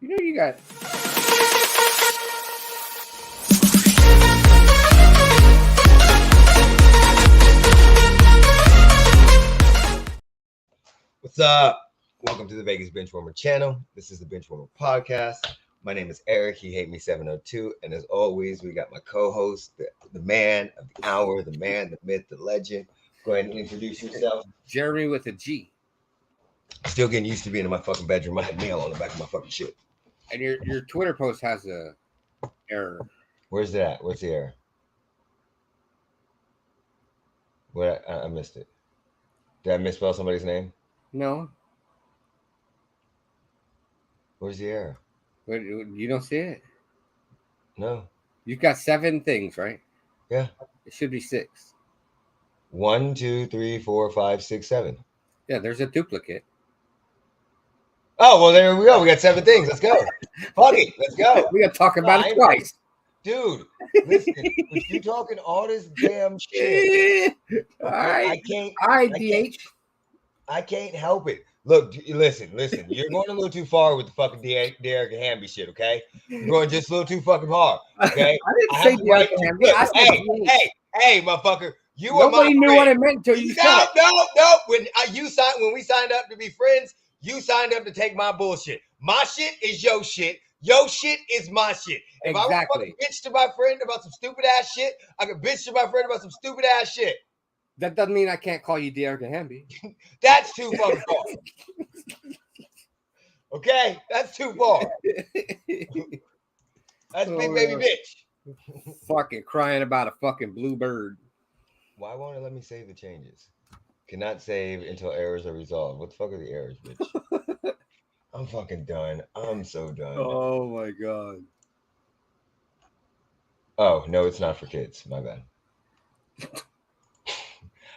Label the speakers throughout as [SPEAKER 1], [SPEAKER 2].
[SPEAKER 1] You know you got.
[SPEAKER 2] What's up? Welcome to the Vegas Benchwarmer channel. This is the Benchwarmer Podcast. My name is Eric. He hate me 702. And as always, we got my co-host, the man of the hour, the man, the myth, the legend. Go ahead and introduce yourself.
[SPEAKER 1] Jeremy with a G.
[SPEAKER 2] Still getting used to being in my fucking bedroom. I had mail on the back of my fucking shit.
[SPEAKER 1] And your Twitter post has a error.
[SPEAKER 2] Where's that? Where's the error? What? I missed it. Did I misspell somebody's name?
[SPEAKER 1] No.
[SPEAKER 2] Where's the error?
[SPEAKER 1] What, you don't see it?
[SPEAKER 2] No.
[SPEAKER 1] You've got 7 things, right?
[SPEAKER 2] Yeah.
[SPEAKER 1] It should be 6.
[SPEAKER 2] 1, 2, 3, 4, 5, 6, 7.
[SPEAKER 1] Yeah, there's a duplicate.
[SPEAKER 2] Oh, well, there we go. We got 7 things. Let's go. Fuck it. Let's go.
[SPEAKER 1] We got to talk about it twice.
[SPEAKER 2] Dude, listen, if you talking all this damn shit,
[SPEAKER 1] All right.
[SPEAKER 2] I can't help it. Look, listen. You're going a little too far with the fucking Derek and Hamby shit, okay? You're going just a little too fucking hard, okay?
[SPEAKER 1] I didn't say Derek and Hamby. I said
[SPEAKER 2] hey, motherfucker.
[SPEAKER 1] Nobody knew what it meant until you said it.
[SPEAKER 2] No. When we signed up to be friends, you signed up to take my bullshit. My shit is your shit. Your shit is my shit. If I want to bitch to my friend about some stupid ass shit, I can bitch to my friend about some stupid ass shit.
[SPEAKER 1] That doesn't mean I can't call you Derek and Hamby.
[SPEAKER 2] That's too fucking far. Okay? That's too far. That's big baby bitch.
[SPEAKER 1] Fucking crying about a fucking blue bird.
[SPEAKER 2] Why won't it let me save the changes? Cannot save until errors are resolved. What the fuck are the errors, bitch? I'm fucking done. I'm so done.
[SPEAKER 1] Oh my god.
[SPEAKER 2] Oh, no, it's not for kids. My bad.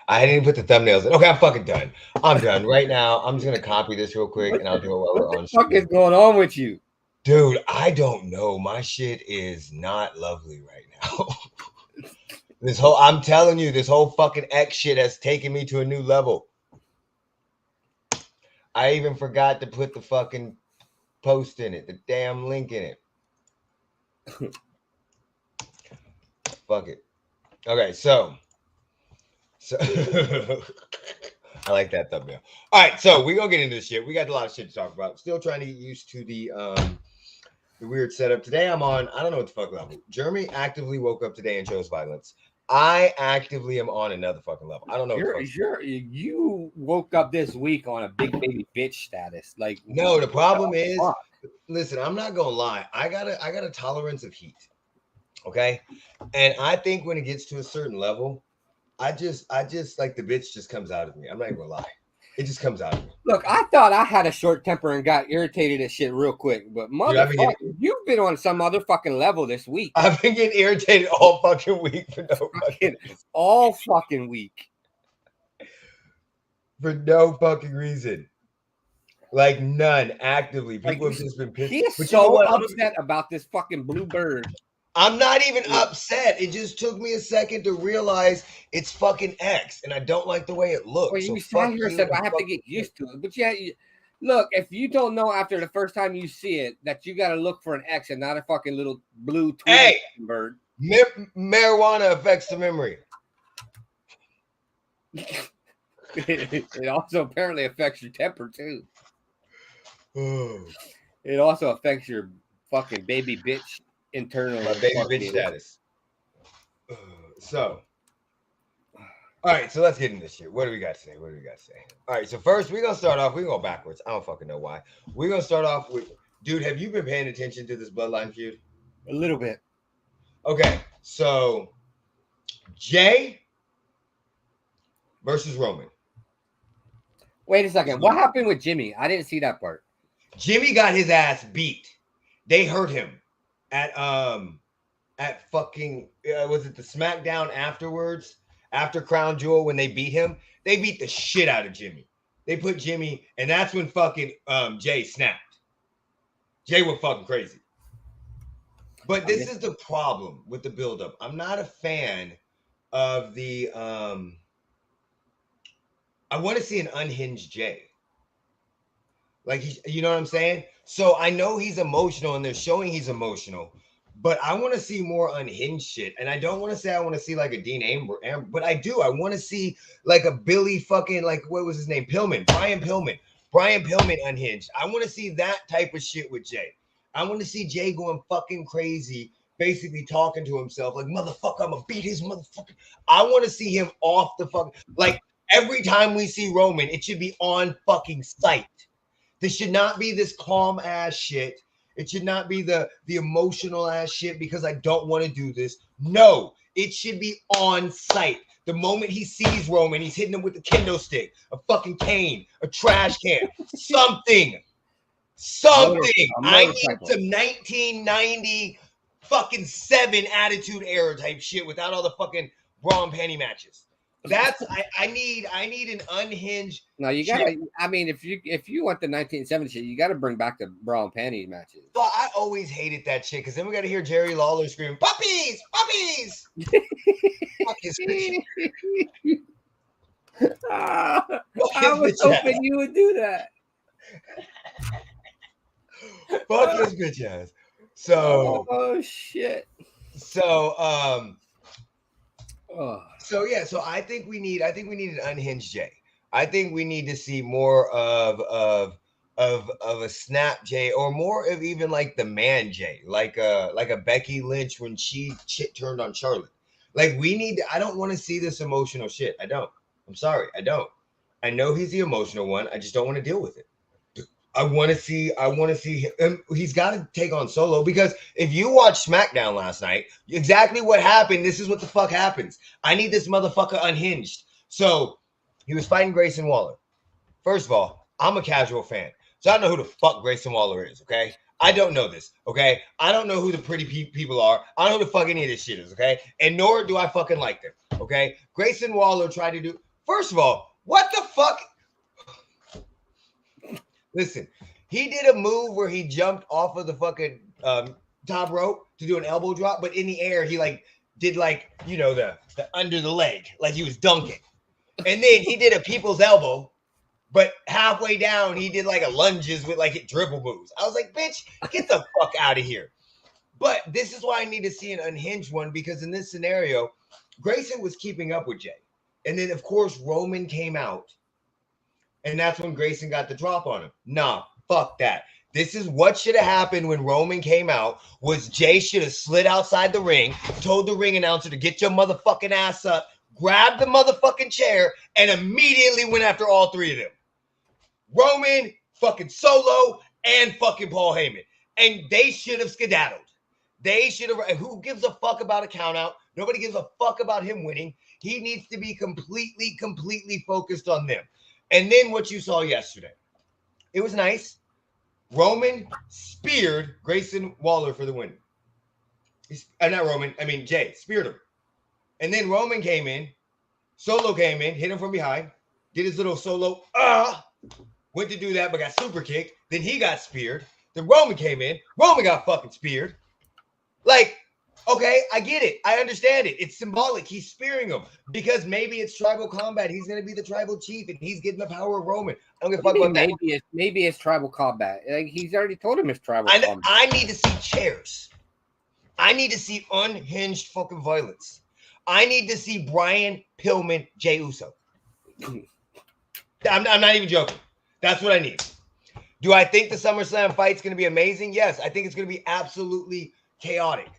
[SPEAKER 2] I didn't even put the thumbnails in. Okay, I'm fucking done. I'm done. Right now, I'm just going to copy this real quick and I'll do it while we're on.
[SPEAKER 1] What the fuck is going on with you?
[SPEAKER 2] Dude, I don't know. My shit is not lovely right now. I'm telling you, this whole fucking X shit has taken me to a new level. I even forgot to put the fucking post in it, the damn link in it. Fuck it. Okay, so I like that thumbnail. All right, so we're gonna get into this shit. We got a lot of shit to talk about. Still trying to get used to the weird setup. Today I'm on, I don't know what the fuck level. Jeremy actively woke up today and chose violence. I actively am on another fucking level. I don't know.
[SPEAKER 1] You woke up this week on a big baby bitch status. Like,
[SPEAKER 2] no, the problem is, listen, I'm not gonna lie. I got a tolerance of heat. Okay. And I think when it gets to a certain level, I just like the bitch just comes out of me. I'm not even gonna lie. It just comes out of me.
[SPEAKER 1] Look, I thought I had a short temper and got irritated at shit real quick, but motherfucker, you've been on some other fucking level this week.
[SPEAKER 2] I've been getting irritated all fucking week for no fucking
[SPEAKER 1] all fucking week.
[SPEAKER 2] For no fucking reason. Like none, actively. People have just been pissed.
[SPEAKER 1] He is so upset about this fucking blue bird.
[SPEAKER 2] I'm not even upset. It just took me a second to realize it's fucking X, and I don't like the way it looks.
[SPEAKER 1] Well, you sat here and said, I have to get used to it. But yeah, look, if you don't know after the first time you see it that you got to look for an X and not a fucking little blue bird.
[SPEAKER 2] Marijuana affects the memory.
[SPEAKER 1] It also apparently affects your temper, too. It also affects your fucking baby bitch. Internal,
[SPEAKER 2] my baby bitch status. So, all right, so let's get into this shit. What do we got to say? All right, so first we're gonna start off. We're gonna go backwards. I don't fucking know why. We're gonna start off with, dude. Have you been paying attention to this bloodline feud?
[SPEAKER 1] A little bit.
[SPEAKER 2] Okay, so Jay versus Roman.
[SPEAKER 1] Wait a second. What happened with Jimmy? I didn't see that part.
[SPEAKER 2] Jimmy got his ass beat. They hurt him. At fucking was it the SmackDown afterwards after Crown Jewel when they beat him? They beat the shit out of Jimmy. They put Jimmy, and that's when fucking Jay snapped. Jay went fucking crazy. But this is the problem with the buildup. I'm not a fan of the I want to see an unhinged Jay. Like, you know what I'm saying? So I know he's emotional and they're showing he's emotional, but I want to see more unhinged shit. And I don't want to say I want to see like a Dean Amber, but I do. I want to see like a Billy fucking, like, what was his name? Brian Pillman unhinged. I want to see that type of shit with Jay. I want to see Jay going fucking crazy, basically talking to himself like, motherfucker, I'm gonna beat his motherfucker. I want to see him off the fucking, like, every time we see Roman, it should be on fucking sight. This should not be this calm ass shit. It should not be the emotional ass shit because I don't want to do this. No, it should be on sight. The moment he sees Roman, he's hitting him with a kendo stick, a fucking cane, a trash can, something. I need some 1990 fucking 7 Attitude Era type shit without all the fucking bra and panty matches. That's I need an unhinged.
[SPEAKER 1] No, you gotta. I mean, if you want the 1970s shit, you gotta bring back the bra and panties matches.
[SPEAKER 2] Well, I always hated that shit because then we gotta hear Jerry Lawler screaming, "Puppies, puppies!" Fuck his bitch.
[SPEAKER 1] I was hoping you would do that.
[SPEAKER 2] Fuck his bitch ass. So.
[SPEAKER 1] Oh shit.
[SPEAKER 2] So So I think we need an unhinged Jay. I think we need to see more of a snap Jay, or more of even like the man Jay, like a Becky Lynch when she turned on Charlotte. Like, I don't want to see this emotional shit. I don't. I'm sorry, I don't. I know he's the emotional one. I just don't want to deal with it. I want to see him. He's got to take on Solo, because if you watch SmackDown last night, exactly what happened. This is what the fuck happens. I need this motherfucker unhinged. So he was fighting Grayson Waller. First of all, I'm a casual fan, so I don't know who the fuck Grayson Waller is. Okay, I don't know this. Okay, I don't know who the pretty people are. I don't know who the fuck any of this shit is. Okay, and nor do I fucking like them. Okay, Grayson Waller tried to do. First of all, what the fuck? Listen, he did a move where he jumped off of the fucking top rope to do an elbow drop, but in the air, he did the under the leg, like he was dunking. And then he did a people's elbow, but halfway down, he did like a lunges with like dribble moves. I was like, bitch, get the fuck out of here. But this is why I need to see an unhinged one, because in this scenario, Grayson was keeping up with Jay. And then, of course, Roman came out. And that's when Grayson got the drop on him. Nah, fuck that. This is what should have happened when Roman came out, was Jay should have slid outside the ring, told the ring announcer to get your motherfucking ass up, grabbed the motherfucking chair, and immediately went after all three of them. Roman, fucking Solo, and fucking Paul Heyman. And they should have skedaddled. They should have. Who gives a fuck about a count out? Nobody gives a fuck about him winning. He needs to be completely focused on them. And then what you saw yesterday, it was nice. Roman speared Grayson Waller for the win. Jay speared him. And then Roman came in, Solo came in, hit him from behind, did his little solo, went to do that, but got super kicked. Then he got speared. Then Roman came in, Roman got fucking speared. Like, okay, I get it. I understand it. It's symbolic. He's spearing him because maybe it's tribal combat. He's going to be the tribal chief and he's getting the power of Roman. I don't give a fuck about that.
[SPEAKER 1] Maybe it's tribal combat. Like, he's already told him it's tribal combat.
[SPEAKER 2] I need to see chairs. I need to see unhinged fucking violence. I need to see Brian Pillman, Jey Uso. I'm not even joking. That's what I need. Do I think the SummerSlam fight's going to be amazing? Yes, I think it's going to be absolutely chaotic.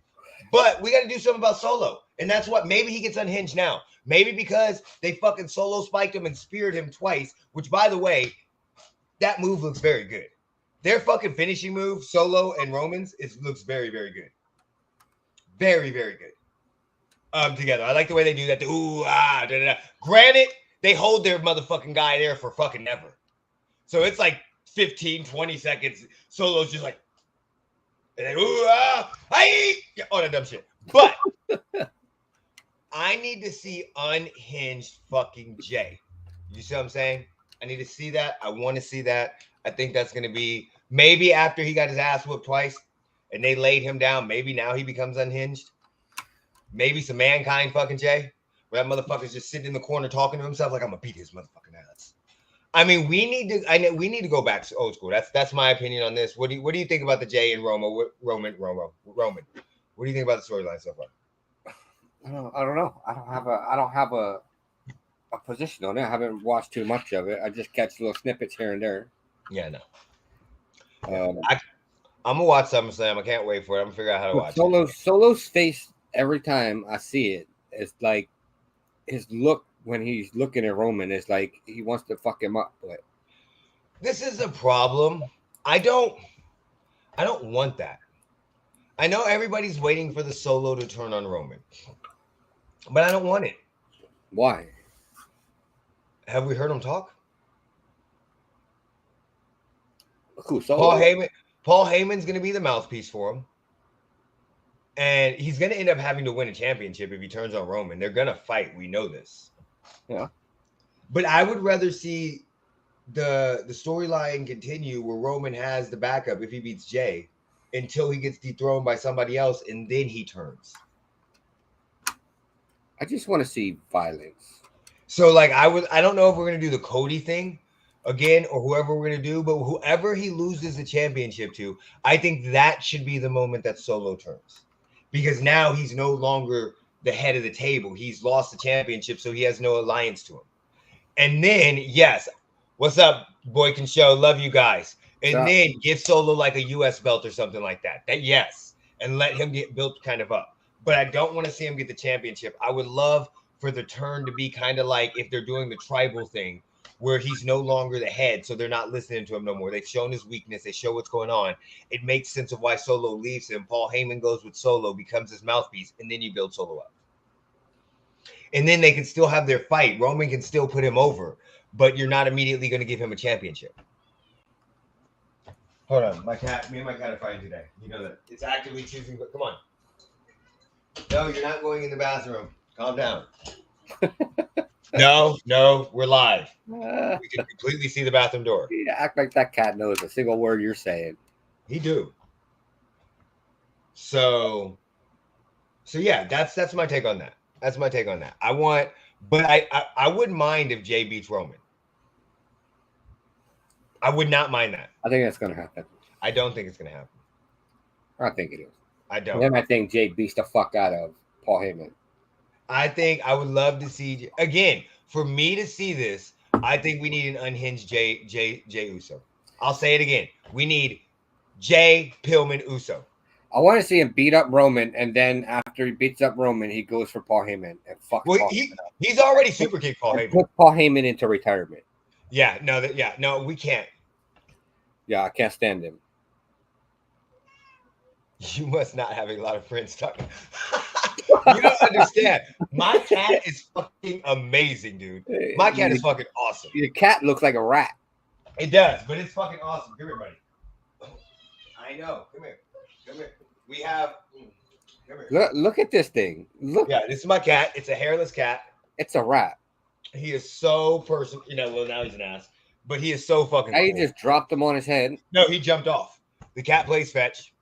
[SPEAKER 2] But we got to do something about Solo. And that's what, maybe he gets unhinged now. Maybe because they fucking Solo spiked him and speared him twice, which, by the way, that move looks very good. Their fucking finishing move, Solo and Roman's, looks very, very good. Very, very good. Together. I like the way they do that. Granted, they hold their motherfucking guy there for fucking ever. So it's like 15, 20 seconds. Solo's just like, and then, all that dumb shit. But I need to see unhinged fucking Jay. You see what I'm saying? I need to see that. I want to see that. I think that's going to be maybe after he got his ass whooped twice and they laid him down. Maybe now he becomes unhinged. Maybe some Mankind fucking Jay, where that motherfucker's just sitting in the corner talking to himself like, I'm going to beat his motherfucking ass. I mean, we need to go back to old school. That's my opinion on this. What do you think about the Jay and Roman? What do you think about the storyline so far?
[SPEAKER 1] I don't know. I don't have a position on it. I haven't watched too much of it. I just catch little snippets here and there.
[SPEAKER 2] Yeah, no. I'm gonna watch SummerSlam. I can't wait for it. I'm gonna figure out how to watch it.
[SPEAKER 1] Solo's face every time I see it, it's like his look when he's looking at Roman is like he wants to fuck him up. But
[SPEAKER 2] this is a problem. I don't want that. I know everybody's waiting for the Solo to turn on Roman, but I don't want it.
[SPEAKER 1] Why?
[SPEAKER 2] Have we heard him talk?
[SPEAKER 1] Who, Solo?
[SPEAKER 2] Paul Heyman's going to be the mouthpiece for him. And he's going to end up having to win a championship if he turns on Roman. They're going to fight. We know this.
[SPEAKER 1] Yeah.
[SPEAKER 2] But I would rather see the storyline continue where Roman has the backup if he beats Jay until he gets dethroned by somebody else and then he turns.
[SPEAKER 1] I just want to see violence.
[SPEAKER 2] So, like, I don't know if we're going to do the Cody thing again or whoever we're going to do, but whoever he loses the championship to, I think that should be the moment that Solo turns. Because now he's no longer the head of the table. He's lost the championship, so he has no alliance to him. And then, yes, what's up, Boykin Show? Love you guys. And then give Solo like a U.S. belt or something like that. Yes. And let him get built kind of up. But I don't want to see him get the championship. I would love for the turn to be kind of like if they're doing the tribal thing where he's no longer the head, so they're not listening to him no more. They've shown his weakness. They show what's going on. It makes sense of why Solo leaves him. Paul Heyman goes with Solo, becomes his mouthpiece, and then you build Solo up. And then they can still have their fight. Roman can still put him over, but you're not immediately going to give him a championship. Hold on. Me and my cat are fighting today. You know that. It's actively choosing, but come on. No, you're not going in the bathroom. Calm down. No, we're live. We can completely see the bathroom door.
[SPEAKER 1] You act like that cat knows a single word you're saying.
[SPEAKER 2] He do. So yeah, that's my take on that. That's my take on that. I wouldn't mind if Jay beats Roman. I would not mind that.
[SPEAKER 1] I think that's going to happen.
[SPEAKER 2] I don't think it's going to happen.
[SPEAKER 1] I think it is.
[SPEAKER 2] I don't.
[SPEAKER 1] And then I think Jay beats the fuck out of Paul Heyman.
[SPEAKER 2] I think I would love to see again. For me to see this, I think we need an unhinged Jay Uso. I'll say it again. We need Jay Pillman Uso.
[SPEAKER 1] I want to see him beat up Roman, and then after he beats up Roman, he goes for Paul Heyman and fuck.
[SPEAKER 2] Well, he's already super kicked Paul Heyman.
[SPEAKER 1] Put Paul Heyman into retirement.
[SPEAKER 2] No, we can't.
[SPEAKER 1] Yeah, I can't stand him.
[SPEAKER 2] You must not have a lot of friends talking. You don't understand. My cat is fucking amazing, dude. My cat is fucking awesome.
[SPEAKER 1] Your cat looks like a rat.
[SPEAKER 2] It does, but it's fucking awesome. Come here, buddy. I know. Come here. We have. Come
[SPEAKER 1] here. Look at this thing. Look.
[SPEAKER 2] Yeah, this is my cat. It's a hairless cat.
[SPEAKER 1] It's a rat.
[SPEAKER 2] He is so person. Well, now he's an ass, but he is so fucking.
[SPEAKER 1] He just dropped him on his head.
[SPEAKER 2] No, he jumped off. The cat plays fetch.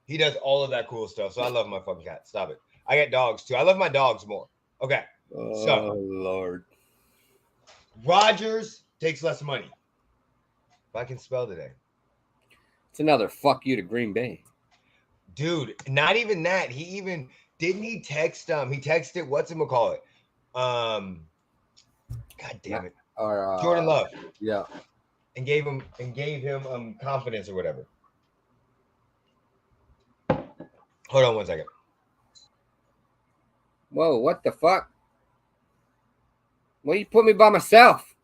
[SPEAKER 2] He does all of that cool stuff. So I love my fucking cat. Stop it. I get dogs too. I love my dogs more. Okay.
[SPEAKER 1] Oh, Lord.
[SPEAKER 2] Rodgers takes less money. If I can spell today.
[SPEAKER 1] It's another fuck you to Green Bay.
[SPEAKER 2] Dude, not even that. Didn't he text he texted whatchamacallit? God damn it. Jordan Love.
[SPEAKER 1] Yeah.
[SPEAKER 2] And gave him confidence or whatever. Hold on 1 second.
[SPEAKER 1] Whoa, what the fuck? Why you put me by myself?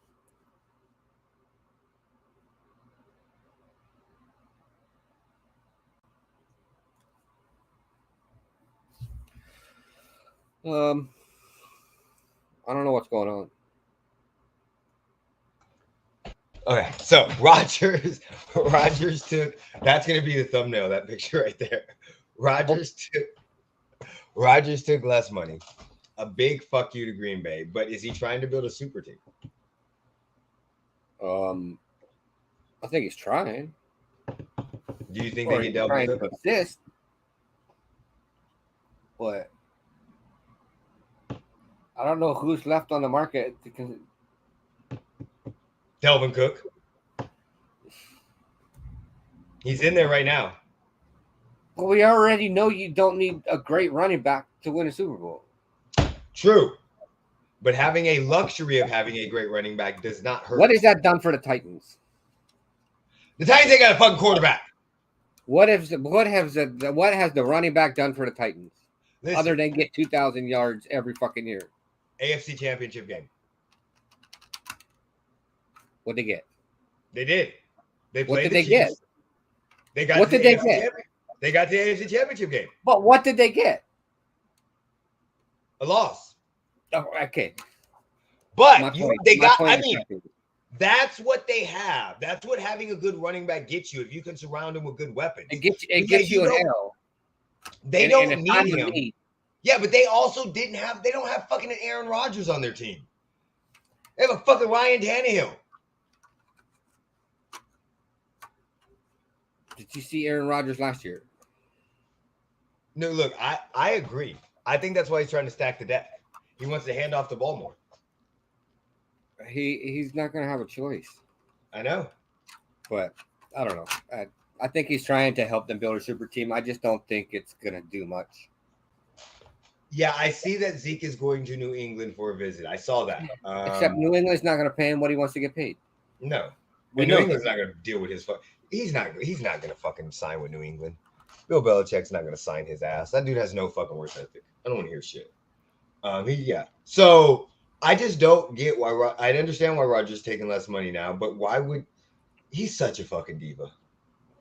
[SPEAKER 1] I don't know what's going on.
[SPEAKER 2] Okay, so Rodgers took. That's gonna be the thumbnail. That picture right there. Rodgers took less money. A big fuck you to Green Bay. But is he trying to build a super team?
[SPEAKER 1] I think he's trying.
[SPEAKER 2] Do you think they can delve into it?
[SPEAKER 1] Assist? But I don't know who's left on the market.
[SPEAKER 2] Delvin Cook. He's in there right now.
[SPEAKER 1] Well, we already know you don't need a great running back to win a Super Bowl.
[SPEAKER 2] True. But having a luxury of having a great running back does not hurt.
[SPEAKER 1] What has that done for the Titans?
[SPEAKER 2] The Titans ain't got a fucking quarterback.
[SPEAKER 1] What has the running back done for the Titans?
[SPEAKER 2] Listen,
[SPEAKER 1] other than get 2,000 yards every fucking year?
[SPEAKER 2] AFC Championship game.
[SPEAKER 1] What'd they get?
[SPEAKER 2] They did. They played
[SPEAKER 1] what did
[SPEAKER 2] the
[SPEAKER 1] they
[SPEAKER 2] Chiefs.
[SPEAKER 1] get?
[SPEAKER 2] They got
[SPEAKER 1] what
[SPEAKER 2] to
[SPEAKER 1] did
[SPEAKER 2] the
[SPEAKER 1] they
[SPEAKER 2] AFC
[SPEAKER 1] get?
[SPEAKER 2] They got the AFC Championship game.
[SPEAKER 1] But what did they get?
[SPEAKER 2] A loss.
[SPEAKER 1] Oh, okay.
[SPEAKER 2] But they got.
[SPEAKER 1] I
[SPEAKER 2] mean, that's what they have. That's what having a good running back gets you. If you can surround him with good weapons,
[SPEAKER 1] it gets you an L.
[SPEAKER 2] They don't need him. Yeah, but they also didn't have. They don't have fucking Aaron Rodgers on their team. They have a fucking Ryan Tannehill.
[SPEAKER 1] Did you see Aaron Rodgers last year?
[SPEAKER 2] No, look, I agree. I think that's why he's trying to stack the deck. He wants to hand off the ball more.
[SPEAKER 1] He's not going to have a choice.
[SPEAKER 2] I know.
[SPEAKER 1] But I don't know. I think he's trying to help them build a super team. I just don't think it's going to do much.
[SPEAKER 2] Yeah, I see that Zeke is going to New England for a visit. I saw that.
[SPEAKER 1] Except New England's not going to pay him what he wants to get paid.
[SPEAKER 2] No. New England's not going to deal with his He's not going to fucking sign with New England. Bill Belichick's not going to sign his ass. That dude has no fucking work ethic. I don't want to hear shit. So I just don't get why. I understand why Rodgers is taking less money now, but why would he's such a fucking diva?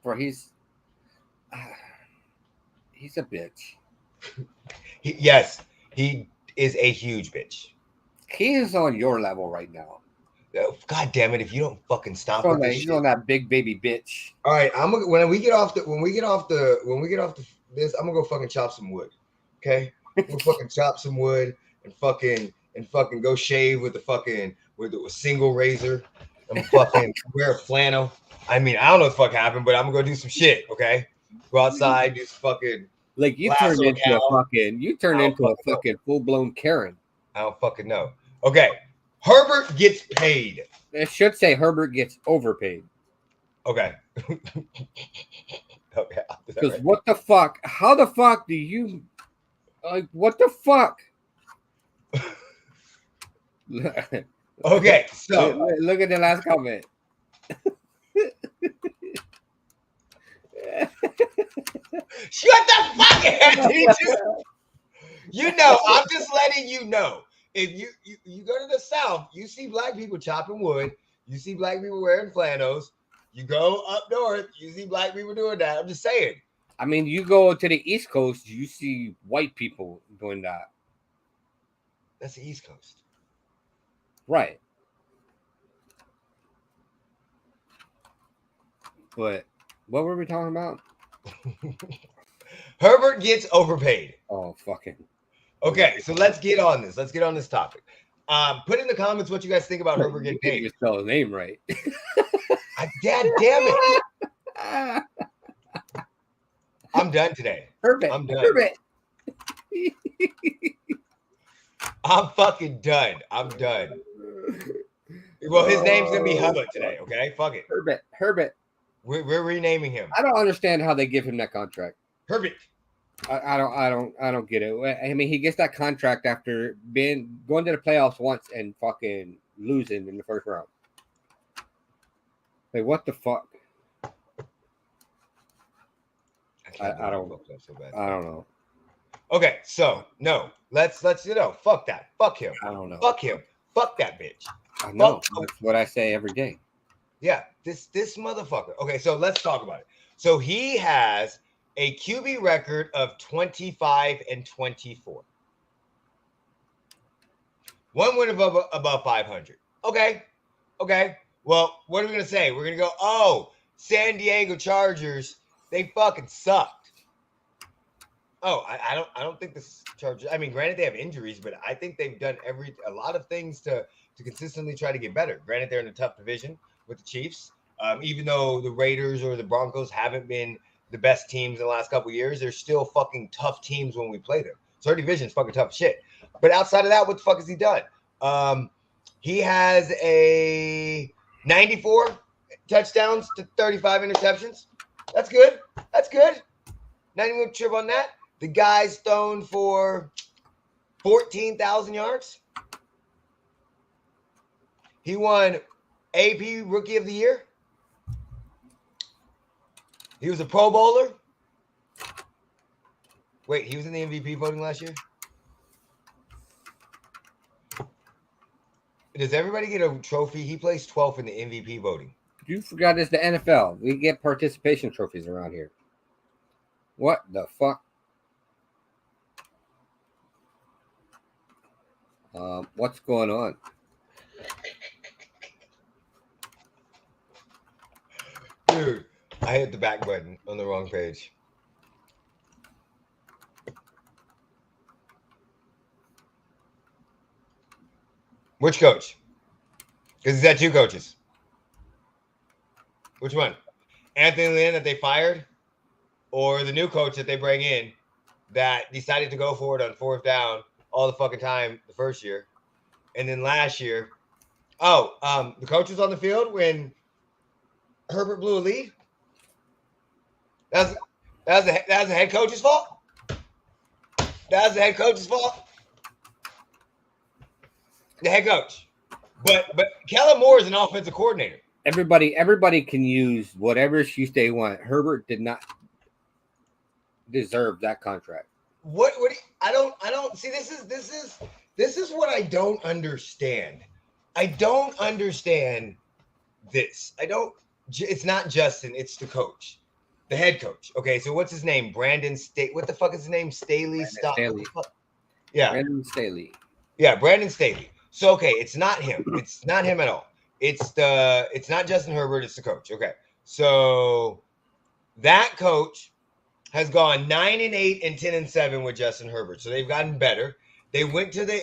[SPEAKER 1] Bro, he's a bitch.
[SPEAKER 2] Yes, he is a huge bitch.
[SPEAKER 1] He is on your level right now.
[SPEAKER 2] God damn it! If you don't fucking stop
[SPEAKER 1] with this, he's on that big baby bitch.
[SPEAKER 2] All right, when we get off this, I'm gonna go fucking chop some wood. Okay, we'll fucking chop some wood and fucking go shave with a single razor and fucking wear a flannel. I mean, I don't know what the fuck happened, but I'm gonna go do some shit. Okay, go outside, do some fucking.
[SPEAKER 1] Like you turned into a fucking full blown Karen.
[SPEAKER 2] I don't fucking know. Okay. Herbert gets paid.
[SPEAKER 1] It should say Herbert gets overpaid.
[SPEAKER 2] Okay.
[SPEAKER 1] Okay. Because right. What the fuck? How the fuck do you what the fuck?
[SPEAKER 2] Okay, so
[SPEAKER 1] look at the last comment.
[SPEAKER 2] Shut the fuck up, You know, I'm just letting you know. If you go to the South, you see black people chopping wood. You see black people wearing flannels. You go up north, you see black people doing that. I'm just saying.
[SPEAKER 1] I mean, you go to the East Coast, you see white people doing that.
[SPEAKER 2] That's the East Coast.
[SPEAKER 1] Right. But what were we talking about?
[SPEAKER 2] Herbert gets overpaid.
[SPEAKER 1] Oh, fucking.
[SPEAKER 2] Okay, so let's get on this. Let's get on this topic. Put in the comments what you guys think about Herbert getting paid.
[SPEAKER 1] You spell his name right.
[SPEAKER 2] Dad damn it. I'm done today.
[SPEAKER 1] Herbert.
[SPEAKER 2] I'm done.
[SPEAKER 1] Herbert.
[SPEAKER 2] I'm fucking done. I'm done. Well, his name's gonna be Herbert today. Okay, fuck it.
[SPEAKER 1] Herbert.
[SPEAKER 2] We're renaming him.
[SPEAKER 1] I don't understand how they give him that contract.
[SPEAKER 2] Herbert.
[SPEAKER 1] I don't get it. I mean, he gets that contract after going to the playoffs once and fucking losing in the first round. Like, what the fuck? I don't know.
[SPEAKER 2] Okay, so no, let's fuck that. Fuck him.
[SPEAKER 1] I don't know.
[SPEAKER 2] Fuck him. Fuck that bitch.
[SPEAKER 1] I know. That's what I say every day.
[SPEAKER 2] Yeah, this motherfucker. Okay, so let's talk about it. So he has a QB record of 25-24. One win above 500. Okay. Well, what are we gonna say? We're gonna go, oh, San Diego Chargers, they fucking sucked. Oh, I don't think the Chargers. I mean, granted they have injuries, but I think they've done a lot of things to consistently try to get better. Granted, they're in a tough division with the Chiefs. Even though the Raiders or the Broncos haven't been the best teams in the last couple of years, they're still fucking tough teams when we play them. So our division's fucking tough shit. But outside of that, what the fuck has he done? He has a 94 touchdowns to 35 interceptions. That's good. That's good. Not even going to trip on that. The guy's thrown for 14,000 yards. He won AP Rookie of the Year. He was a Pro Bowler. Wait, he was in the MVP voting last year? Does everybody get a trophy? He placed 12th in the MVP voting.
[SPEAKER 1] You forgot it's the NFL. We get participation trophies around here. What the fuck? What's going on?
[SPEAKER 2] Dude, I hit the back button on the wrong page. Which coach? Because he's had two coaches. Which one? Anthony Lynn that they fired, or the new coach that they bring in that decided to go for it on fourth down all the fucking time the first year, and then last year, the coach was on the field when Herbert blew a lead. That was the head coach's fault. That was the head coach's fault. The head coach, but Kellen Moore is an offensive coordinator.
[SPEAKER 1] Everybody can use whatever excuse they want. Herbert did not deserve that contract.
[SPEAKER 2] What I don't see. This is what I don't understand. I don't understand this. It's not Justin. It's the coach, the head coach. Okay, so what's his name? Brandon Staley. What the fuck is his name? Staley. Stop. Yeah,
[SPEAKER 1] Brandon Staley.
[SPEAKER 2] Yeah, Brandon Staley. So okay, it's not him. It's not him at all. It's not Justin Herbert. It's the coach. Okay, so that coach has gone 9-8 and 10-7 with Justin Herbert. So they've gotten better. They went to the.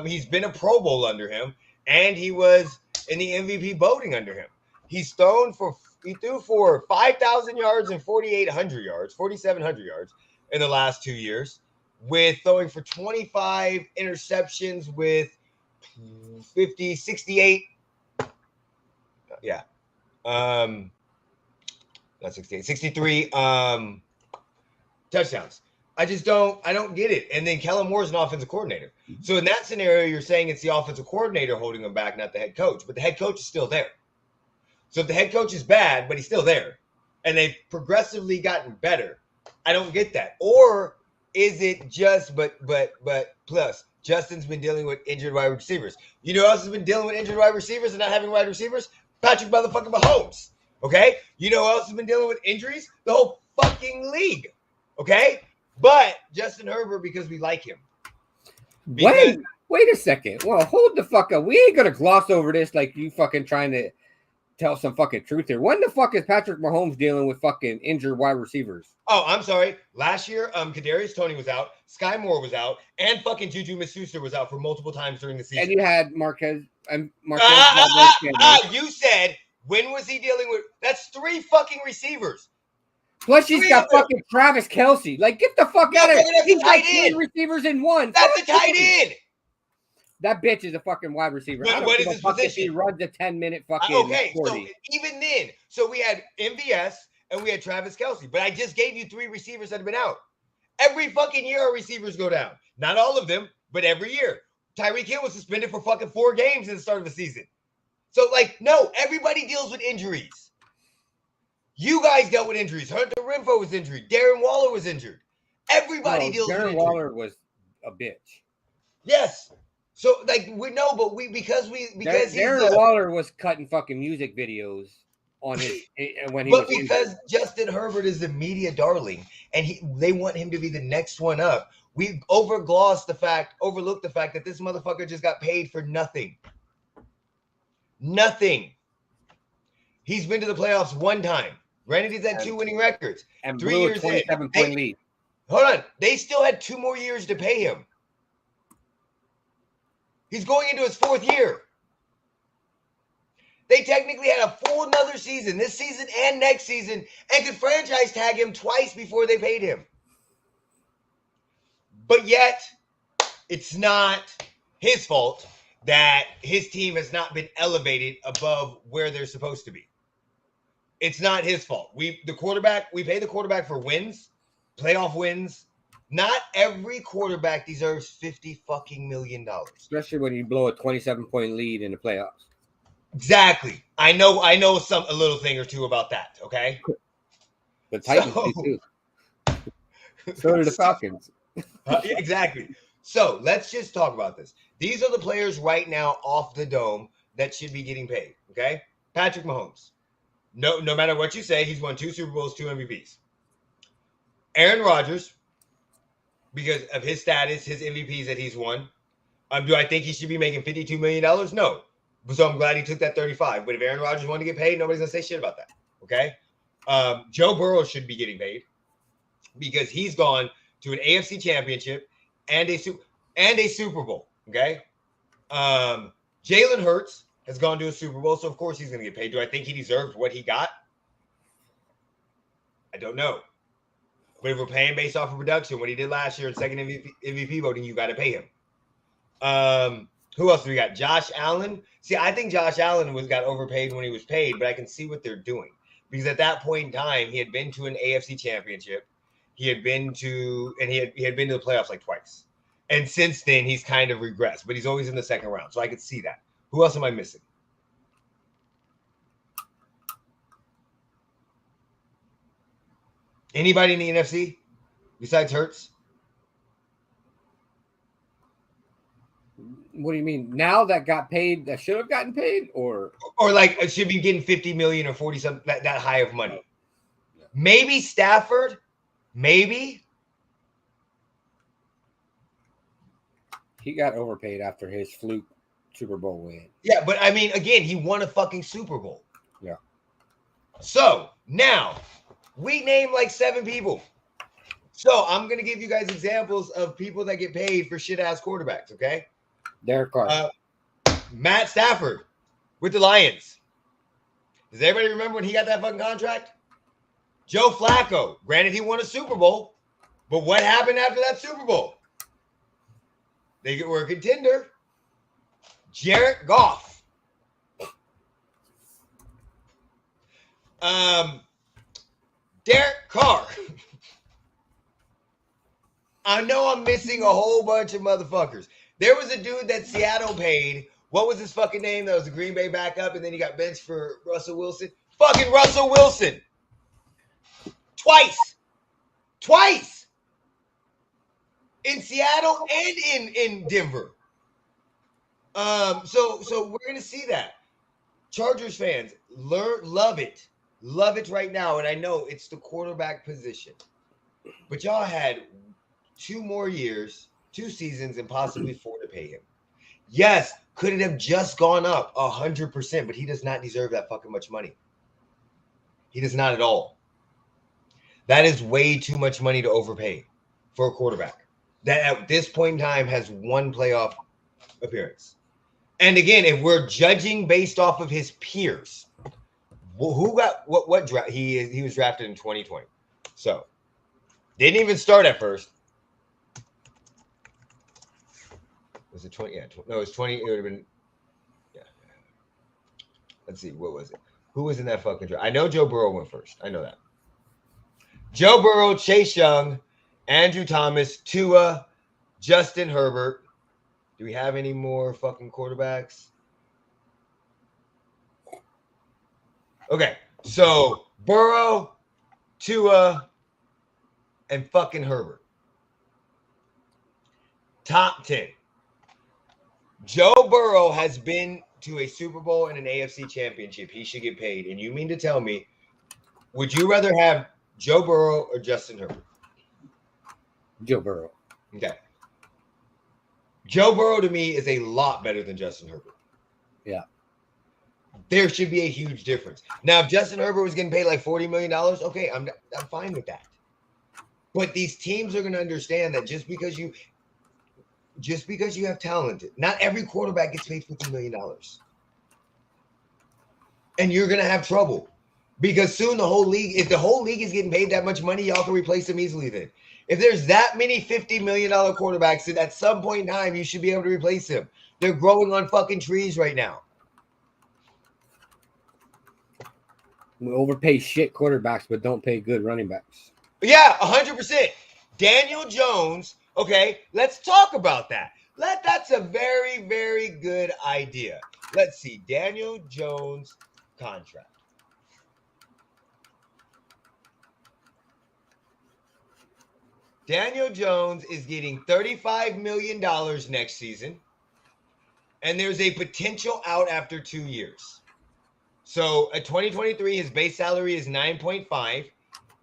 [SPEAKER 2] He's been a Pro Bowl under him, and he was in the MVP voting under him. He threw for 5,000 yards and 4,700 yards in the last 2 years, with throwing for 25 interceptions with 68. Yeah. Not 68, 63 touchdowns. I don't get it. And then Kellen Moore is an offensive coordinator. So in that scenario, you're saying it's the offensive coordinator holding him back, not the head coach. But the head coach is still there. So if the head coach is bad, but he's still there, and they've progressively gotten better, I don't get that. Or is it just but plus Justin's been dealing with injured wide receivers? You know who else has been dealing with injured wide receivers and not having wide receivers? Patrick motherfucking Mahomes. Okay? You know who else has been dealing with injuries? The whole fucking league. Okay? But Justin Herbert, because we like him.
[SPEAKER 1] Wait a second. Well, hold the fuck up. We ain't gonna gloss over this like you fucking trying to tell some fucking truth here. When the fuck is Patrick Mahomes dealing with fucking injured wide receivers?
[SPEAKER 2] Oh, I'm sorry. Last year, Kadarius Toney was out, Sky Moore was out, and fucking Juju Smith-Schuster was out for multiple times during the season.
[SPEAKER 1] And you had Marquez.
[SPEAKER 2] You said, when was he dealing with? That's 3 fucking receivers.
[SPEAKER 1] Plus, he's got fucking Travis Kelce. Like, get the fuck out of here. He's got 3 receivers in one.
[SPEAKER 2] That's a tight end.
[SPEAKER 1] That bitch is a fucking wide receiver.
[SPEAKER 2] What is his position?
[SPEAKER 1] He runs a 10-minute fucking
[SPEAKER 2] 40. So even then, we had MVS and we had Travis Kelce. But I just gave you 3 receivers that have been out. Every fucking year our receivers go down. Not all of them, but every year. Tyreek Hill was suspended for fucking 4 games at the start of the season. So, no, everybody deals with injuries. You guys dealt with injuries. Hunter Renfrow was injured. Darren Waller was injured. Everybody deals with injuries.
[SPEAKER 1] Darren Waller was a bitch.
[SPEAKER 2] Yes. So, we know, but because
[SPEAKER 1] Darren Waller was cutting fucking music videos on his when he was
[SPEAKER 2] because injured. Justin Herbert is the media darling, and they want him to be the next one up. We overlooked the fact that this motherfucker just got paid for nothing. Nothing. He's been to the playoffs 1 time. Granted, he's had 2 winning records.
[SPEAKER 1] And
[SPEAKER 2] 3 years in.
[SPEAKER 1] 27-point lead.
[SPEAKER 2] Hold on. They still had 2 more years to pay him. He's going into his 4th year. They technically had a full another season, this season and next season, and could franchise tag him twice before they paid him. But yet, it's not his fault that his team has not been elevated above where they're supposed to be. It's not his fault. We pay the quarterback for wins, playoff wins. Not every quarterback deserves $50 fucking million.
[SPEAKER 1] Especially when you blow a 27-point lead in the playoffs.
[SPEAKER 2] Exactly. I know a little thing or two about that, okay?
[SPEAKER 1] The Titans do too. So do the Falcons.
[SPEAKER 2] Exactly. So let's just talk about this. These are the players right now off the dome that should be getting paid, okay? Patrick Mahomes. No matter what you say, he's won 2 Super Bowls, 2 MVPs. Aaron Rodgers, because of his status, his MVPs that he's won. Do I think he should be making $52 million? No. So I'm glad he took that 35. But if Aaron Rodgers wanted to get paid, nobody's going to say shit about that, okay? Joe Burrow should be getting paid because he's gone to an AFC championship and a Super Bowl, okay? Jalen Hurts has gone to a Super Bowl, so of course he's going to get paid. Do I think he deserved what he got? I don't know. But if we're paying based off of production, what he did last year in second MVP voting, you got to pay him. Who else do we got? Josh Allen. See, I think Josh Allen got overpaid when he was paid, but I can see what they're doing. Because at that point in time, he had been to an AFC championship. He had been to the playoffs like twice. And since then, he's kind of regressed, but he's always in the second round. So I could see that. Who else am I missing? Anybody in the NFC besides Hurts?
[SPEAKER 1] What do you mean? Now that got paid, that should have gotten paid, or
[SPEAKER 2] like it should be getting 50 million or 40 something that high of money. Maybe Stafford. Maybe
[SPEAKER 1] he got overpaid after his fluke Super Bowl win.
[SPEAKER 2] Yeah, but I mean, again, he won a fucking Super Bowl.
[SPEAKER 1] Yeah.
[SPEAKER 2] So now we named like 7 people. So I'm gonna give you guys examples of people that get paid for shit ass quarterbacks. Okay.
[SPEAKER 1] Derek Carr.
[SPEAKER 2] Matt Stafford with the Lions. Does everybody remember when he got that fucking contract? Joe Flacco. Granted, he won a Super Bowl, but what happened after that Super Bowl? They were a contender. Jared Goff. Derek Carr. I know I'm missing a whole bunch of motherfuckers. There was a dude that Seattle paid. What was his fucking name? That was the Green Bay backup, and then he got benched for Russell Wilson. Fucking Russell Wilson. Twice. In Seattle and in Denver. So we're gonna see that. Chargers fans, love it right now. And I know it's the quarterback position, but y'all had 2 more years, 2 seasons, and possibly 4 to pay him. Yes, could it have just gone up 100%? But he does not deserve that fucking much money. He does not at all. That is way too much money to overpay for a quarterback that at this point in time has 1 playoff appearance. And again, if we're judging based off of his peers, who got what draft? He was drafted in 2020. So didn't even start at first. Was it 20? Yeah, no, it was 20. It would have been, yeah. Let's see, what was it? Who was in that fucking draft? I know Joe Burrow went first. I know that. Joe Burrow, Chase Young, Andrew Thomas, Tua, Justin Herbert. Do we have any more fucking quarterbacks? Okay, so Burrow, Tua, and fucking Herbert. Top 10. Joe Burrow has been to a Super Bowl and an AFC championship. He should get paid. And you mean to tell me, would you rather have Joe Burrow or Justin Herbert?
[SPEAKER 1] Joe Burrow.
[SPEAKER 2] Okay. Joe Burrow to me is a lot better than Justin Herbert.
[SPEAKER 1] Yeah.
[SPEAKER 2] There should be a huge difference. Now, if Justin Herbert was getting paid like $40 million, okay, I'm fine with that. But these teams are going to understand that just because you have talent, not every quarterback gets paid $50 million. And you're going to have trouble. Because soon the whole league, if the whole league is getting paid that much money, y'all can replace him easily then. If there's that many $50 million quarterbacks, then at some point in time, you should be able to replace him. They're growing on fucking trees right now.
[SPEAKER 1] We overpay shit quarterbacks, but don't pay good running backs.
[SPEAKER 2] Yeah, 100%. Daniel Jones, okay, let's talk about that. That's a very, very good idea. Let's see, Daniel Jones contract. Daniel Jones is getting $35 million next season, and there's a potential out after 2 years. So at 2023, his base salary is 9.5.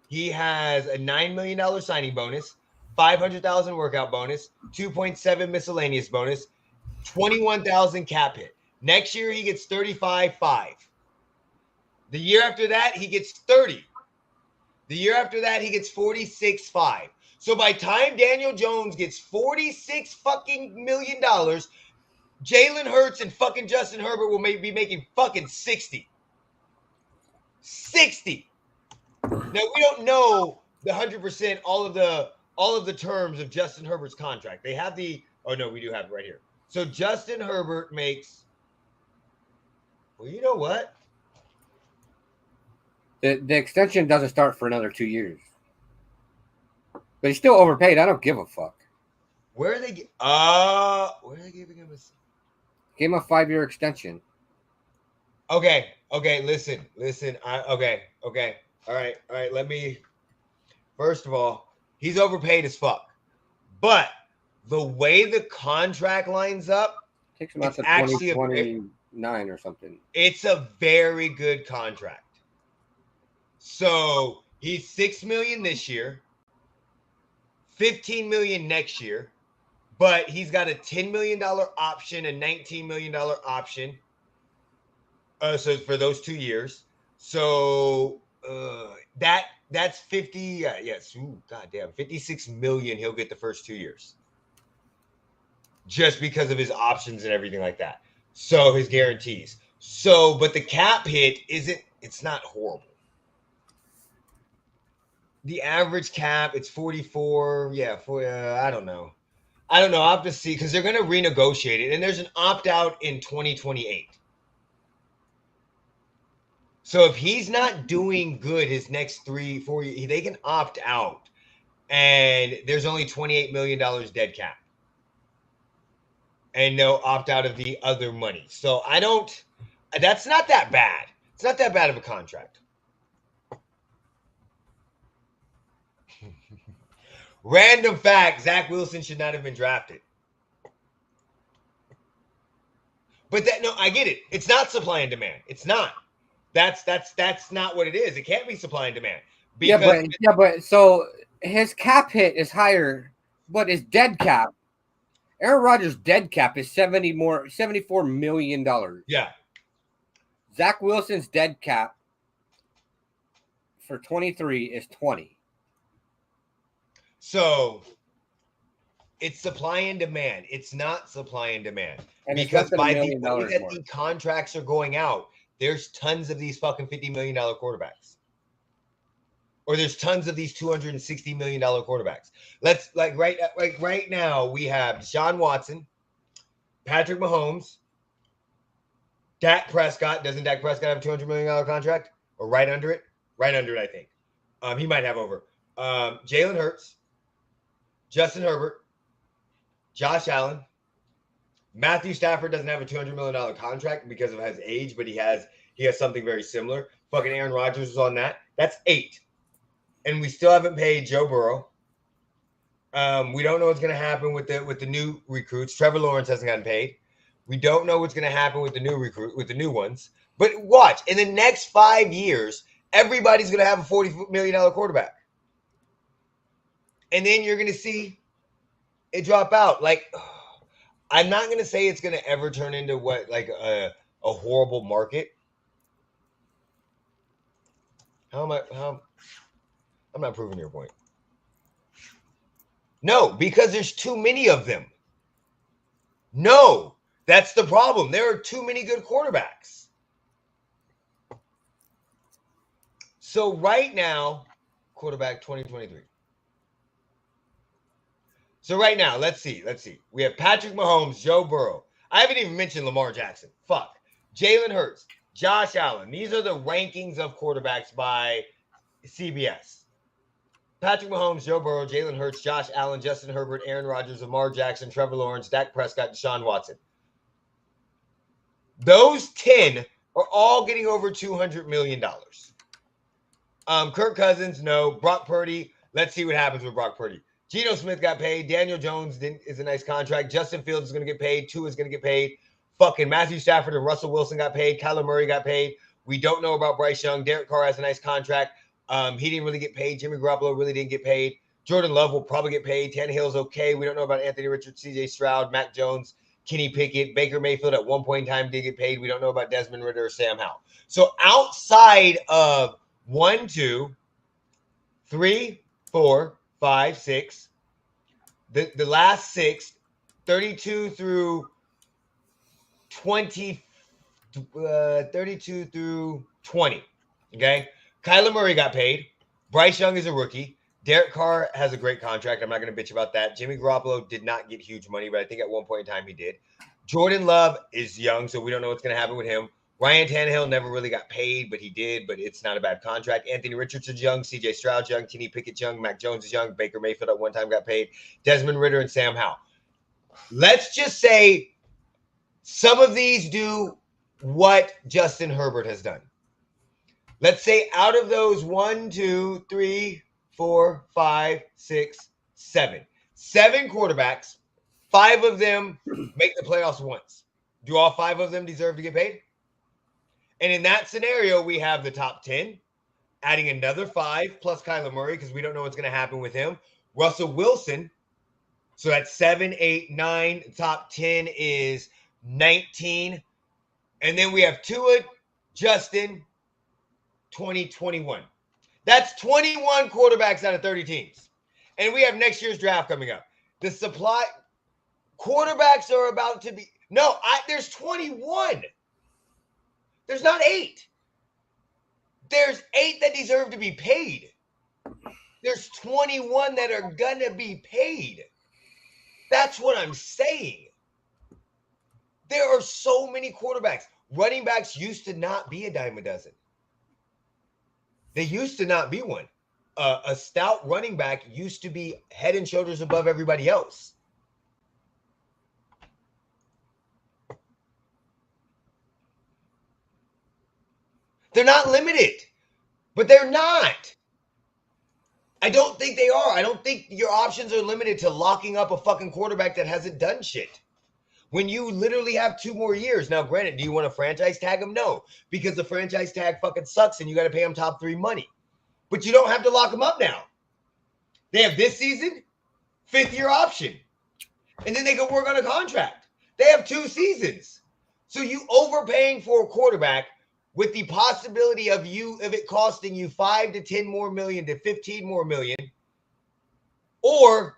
[SPEAKER 2] He has a $9 million signing bonus, $500,000 workout bonus, 2.7 miscellaneous bonus, 21,000 cap hit. Next year, he gets 35.5. The year after that, he gets 30. The year after that, he gets 46.5. So by time Daniel Jones gets $46 fucking million, Jalen Hurts and fucking Justin Herbert will be making fucking 60. 60. Now we don't know the 100% all of the terms of Justin Herbert's contract. They have we do have it right here. So Justin Herbert makes. Well, you know what?
[SPEAKER 1] The extension doesn't start for another 2 years. But he's still overpaid. I don't give a fuck.
[SPEAKER 2] Where are they giving him a?
[SPEAKER 1] Gave him a 5-year extension.
[SPEAKER 2] Okay. Listen. Okay. All right. Let me. First of all, he's overpaid as fuck. But the way the contract lines up,
[SPEAKER 1] takes him out to 2029 or something.
[SPEAKER 2] It's a very good contract. So he's $6 million this year, $15 million next year, but he's got a $10 million option, a $19 million option. So for those 2 years. So that's 50. Yes. Ooh, goddamn. 56 million he'll get the first 2 years. Just because of his options and everything like that. So his guarantees. So, but the cap hit it's not horrible. The average cap, it's 44. Yeah, I don't know. I'll have to see because they're going to renegotiate it. And there's an opt-out in 2028. So if he's not doing good his next 3-4 years, they can opt out. And there's only $28 million dead cap. And no opt out of the other money. So that's not that bad. It's not that bad of a contract. Random fact, Zach Wilson should not have been drafted. But I get it. It's not supply and demand. It's not. That's not what it is. It can't be supply and demand.
[SPEAKER 1] But so his cap hit is higher, but his dead cap, Aaron Rodgers' dead cap is $74 million.
[SPEAKER 2] Yeah.
[SPEAKER 1] Zach Wilson's dead cap for 23 is 20.
[SPEAKER 2] So it's supply and demand. It's not supply and demand.
[SPEAKER 1] And
[SPEAKER 2] because by the way that the contracts are going out, there's tons of these fucking $50 million quarterbacks. Or there's tons of these $260 million quarterbacks. Let's right now we have Deshaun Watson, Patrick Mahomes, Dak Prescott. Doesn't Dak Prescott have a $200 million contract? Or right under it? Right under it, I think. He might have over. Jalen Hurts, Justin Herbert, Josh Allen, Matthew Stafford doesn't have a $200 million contract because of his age, but he has something very similar. Fucking Aaron Rodgers was on that. That's 8. And we still haven't paid Joe Burrow. We don't know what's going to happen with the new recruits. Trevor Lawrence hasn't gotten paid. We don't know what's going to happen with the new ones. But watch, in the next 5 years, everybody's going to have a $40 million quarterback. And then you're going to see it drop out. I'm not going to say it's going to ever turn into a horrible market. I'm not proving your point. No, because there's too many of them. No, that's the problem. There are too many good quarterbacks. So right now, quarterback 2023. So right now, let's see. We have Patrick Mahomes, Joe Burrow. I haven't even mentioned Lamar Jackson. Fuck. Jalen Hurts, Josh Allen. These are the rankings of quarterbacks by CBS. Patrick Mahomes, Joe Burrow, Jalen Hurts, Josh Allen, Justin Herbert, Aaron Rodgers, Lamar Jackson, Trevor Lawrence, Dak Prescott, Deshaun Watson. Those 10 are all getting over $200 million. Kirk Cousins, no. Brock Purdy, let's see what happens with Brock Purdy. Geno Smith got paid. Daniel Jones is a nice contract. Justin Fields is going to get paid. Tua is going to get paid. Fucking Matthew Stafford and Russell Wilson got paid. Kyler Murray got paid. We don't know about Bryce Young. Derek Carr has a nice contract. He didn't really get paid. Jimmy Garoppolo really didn't get paid. Jordan Love will probably get paid. Tannehill's okay. We don't know about Anthony Richards, CJ Stroud, Mac Jones, Kenny Pickett. Baker Mayfield at one point in time did get paid. We don't know about Desmond Ridder or Sam Howell. So outside of 1, 2, 3, 4, 5, 6, the last 6, 32 through 20, 32 through 20. Okay. Kyler Murray got paid. Bryce Young is a rookie. Derek Carr has a great contract. I'm not going to bitch about that. Jimmy Garoppolo did not get huge money, but I think at one point in time he did. Jordan Love is young, so we don't know what's going to happen with him. Ryan Tannehill never really got paid, but he did, but it's not a bad contract. Anthony Richardson's young. CJ Stroud's young. Kenny Pickett's young. Mac Jones is young. Baker Mayfield at one time got paid. Desmond Ridder and Sam Howell. Let's just say some of these do what Justin Herbert has done. Let's say out of those 1, 2, 3, 4, 5, 6, 7. 7 quarterbacks, 5 of them make the playoffs once. Do all 5 of them deserve to get paid? And in that scenario, we have the top 10, adding another 5 plus Kyler Murray because we don't know what's going to happen with him. Russell Wilson. So that's 7, 8, 9. Top 10 is 19. And then we have Tua, Justin, 2021. That's 21 quarterbacks out of 30 teams. And we have next year's draft coming up. The supply quarterbacks are about to be there's 21. There's not 8. There's 8 that deserve to be paid. There's 21 that are gonna be paid. That's what I'm saying. There are so many quarterbacks. Running backs used to not be a dime a dozen. They used to not be one. A stout running back used to be head and shoulders above everybody else. They're not limited, but they're not. I don't think they are. I don't think your options are limited to locking up a fucking quarterback that hasn't done shit. When you literally have 2 more years. Now, granted, do you want to franchise tag him? No, because the franchise tag fucking sucks and you got to pay him top 3 money. But you don't have to lock him up now. They have this season, 5th year option. And then they can work on a contract. They have 2 seasons. So you overpaying for a quarterback with the possibility of it costing you 5 to 10 more million to 15 more million, or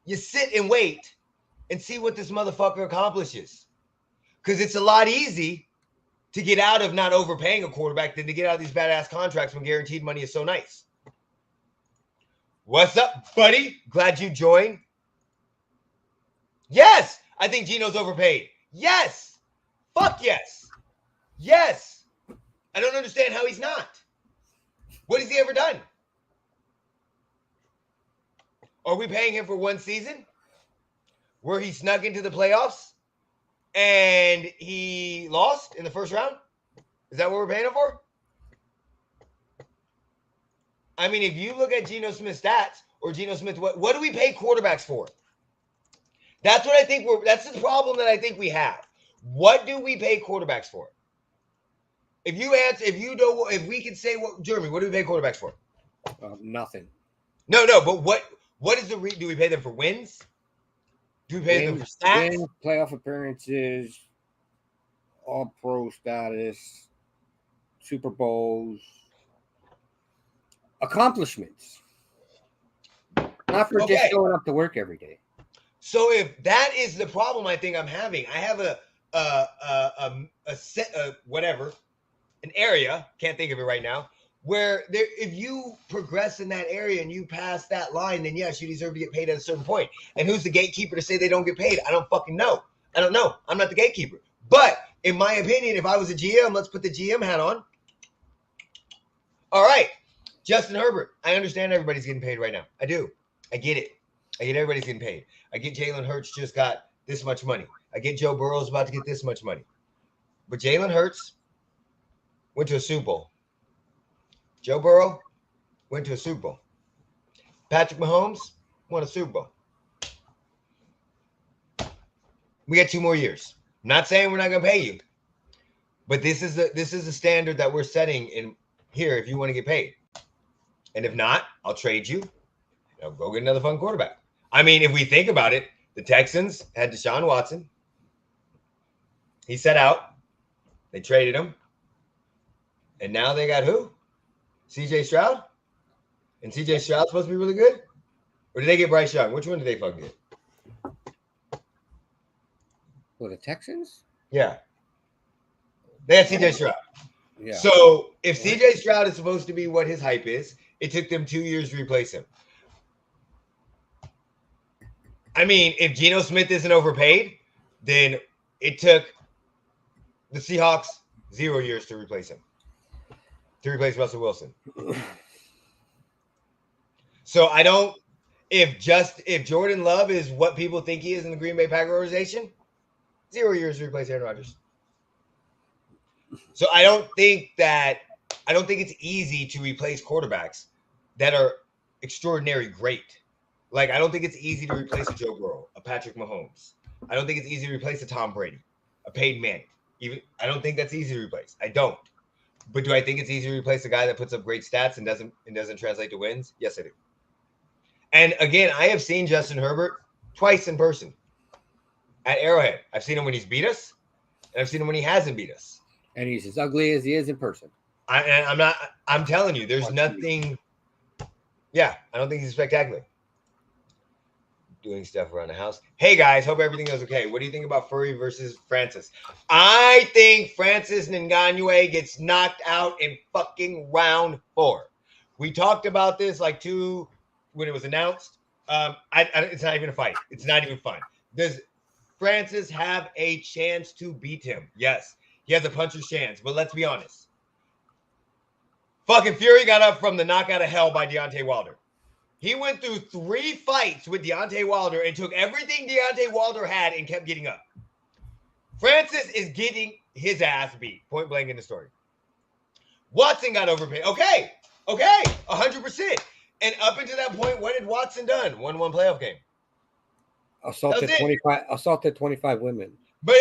[SPEAKER 2] you sit and wait and see what this motherfucker accomplishes. Because it's a lot easy to get out of not overpaying a quarterback than to get out of these badass contracts when guaranteed money is so nice. What's up, buddy? Glad you joined. Yes, I think Geno's overpaid. Yes. Fuck yes. Yes. I don't understand how he's not. What has he ever done? Are we paying him for 1 season where he snuck into the playoffs and he lost in the first round? Is that what we're paying him for? I mean, if you look at Geno Smith's stats or Geno Smith, what do we pay quarterbacks for? That's what I think that's the problem that I think we have. What do we pay quarterbacks for? If you answer, if we can say Jeremy, what do we pay quarterbacks for?
[SPEAKER 1] Nothing.
[SPEAKER 2] No, but what is do we pay them for wins? Do we pay them for stats?
[SPEAKER 1] Wins, playoff appearances, all pro status, Super Bowls, accomplishments. Not for just showing up to work every day.
[SPEAKER 2] So if that is the problem I think I'm having, I have an area, can't think of it right now, where if you progress in that area and you pass that line, then yes, you deserve to get paid at a certain point. And who's the gatekeeper to say they don't get paid? I don't fucking know. I don't know. I'm not the gatekeeper. But in my opinion, if I was a GM, let's put the GM hat on. All right, Justin Herbert. I understand everybody's getting paid right now. I do. I get it. I get everybody's getting paid. I get Jalen Hurts just got this much money. I get Joe Burrow's about to get this much money. But Jalen Hurts went to a Super Bowl. Joe Burrow went to a Super Bowl. Patrick Mahomes won a Super Bowl. We got 2 more years. I'm not saying we're not going to pay you, but this is the standard that we're setting in here if you want to get paid. And if not, I'll trade you. I'll go get another fun quarterback. I mean, if we think about it, the Texans had Deshaun Watson. He set out. They traded him. And now they got who? CJ Stroud? And CJ Stroud's supposed to be really good? Or did they get Bryce Young? Which one did they fucking get?
[SPEAKER 1] For the Texans?
[SPEAKER 2] Yeah. They had CJ Stroud.
[SPEAKER 1] Yeah.
[SPEAKER 2] So if CJ Stroud is supposed to be what his hype is, it took them 2 years to replace him. I mean, if Geno Smith isn't overpaid, then it took the Seahawks 0 years to replace him. To replace Russell Wilson. So I don't if Jordan Love is what people think he is in the Green Bay Packers organization, 0 years to replace Aaron Rodgers. So I don't think it's easy to replace quarterbacks that are extraordinary great. Like, I don't think it's easy to replace a Joe Burrow, a Patrick Mahomes. I don't think it's easy to replace a Tom Brady, a Peyton Manning. I don't think that's easy to replace. I don't. But do I think it's easy to replace a guy that puts up great stats and doesn't translate to wins? Yes, I do. And again, I have seen Justin Herbert twice in person at Arrowhead. I've seen him when he's beat us, and I've seen him when he hasn't beat us.
[SPEAKER 1] And he's as ugly as he is in person.
[SPEAKER 2] I'm telling you, there's nothing. Yeah, I don't think he's spectacular. Doing stuff around the house. Hey guys, hope everything goes okay. What do you think about Furry versus Francis? I think Francis Ngannou gets knocked out in fucking round 4. We talked about this when it was announced. It's not even a fight. It's not even fun. Does Francis have a chance to beat him? Yes, he has a puncher's chance. But let's be honest. Fucking Fury got up from the knockout of hell by Deontay Wilder. He went through 3 fights with Deontay Wilder and took everything Deontay Wilder had and kept getting up. Francis is getting his ass beat, point blank in the story. Watson got overpaid. Okay, 100%. And up until that point, what had Watson done? Won 1 playoff game.
[SPEAKER 1] Assaulted 25 women.
[SPEAKER 2] But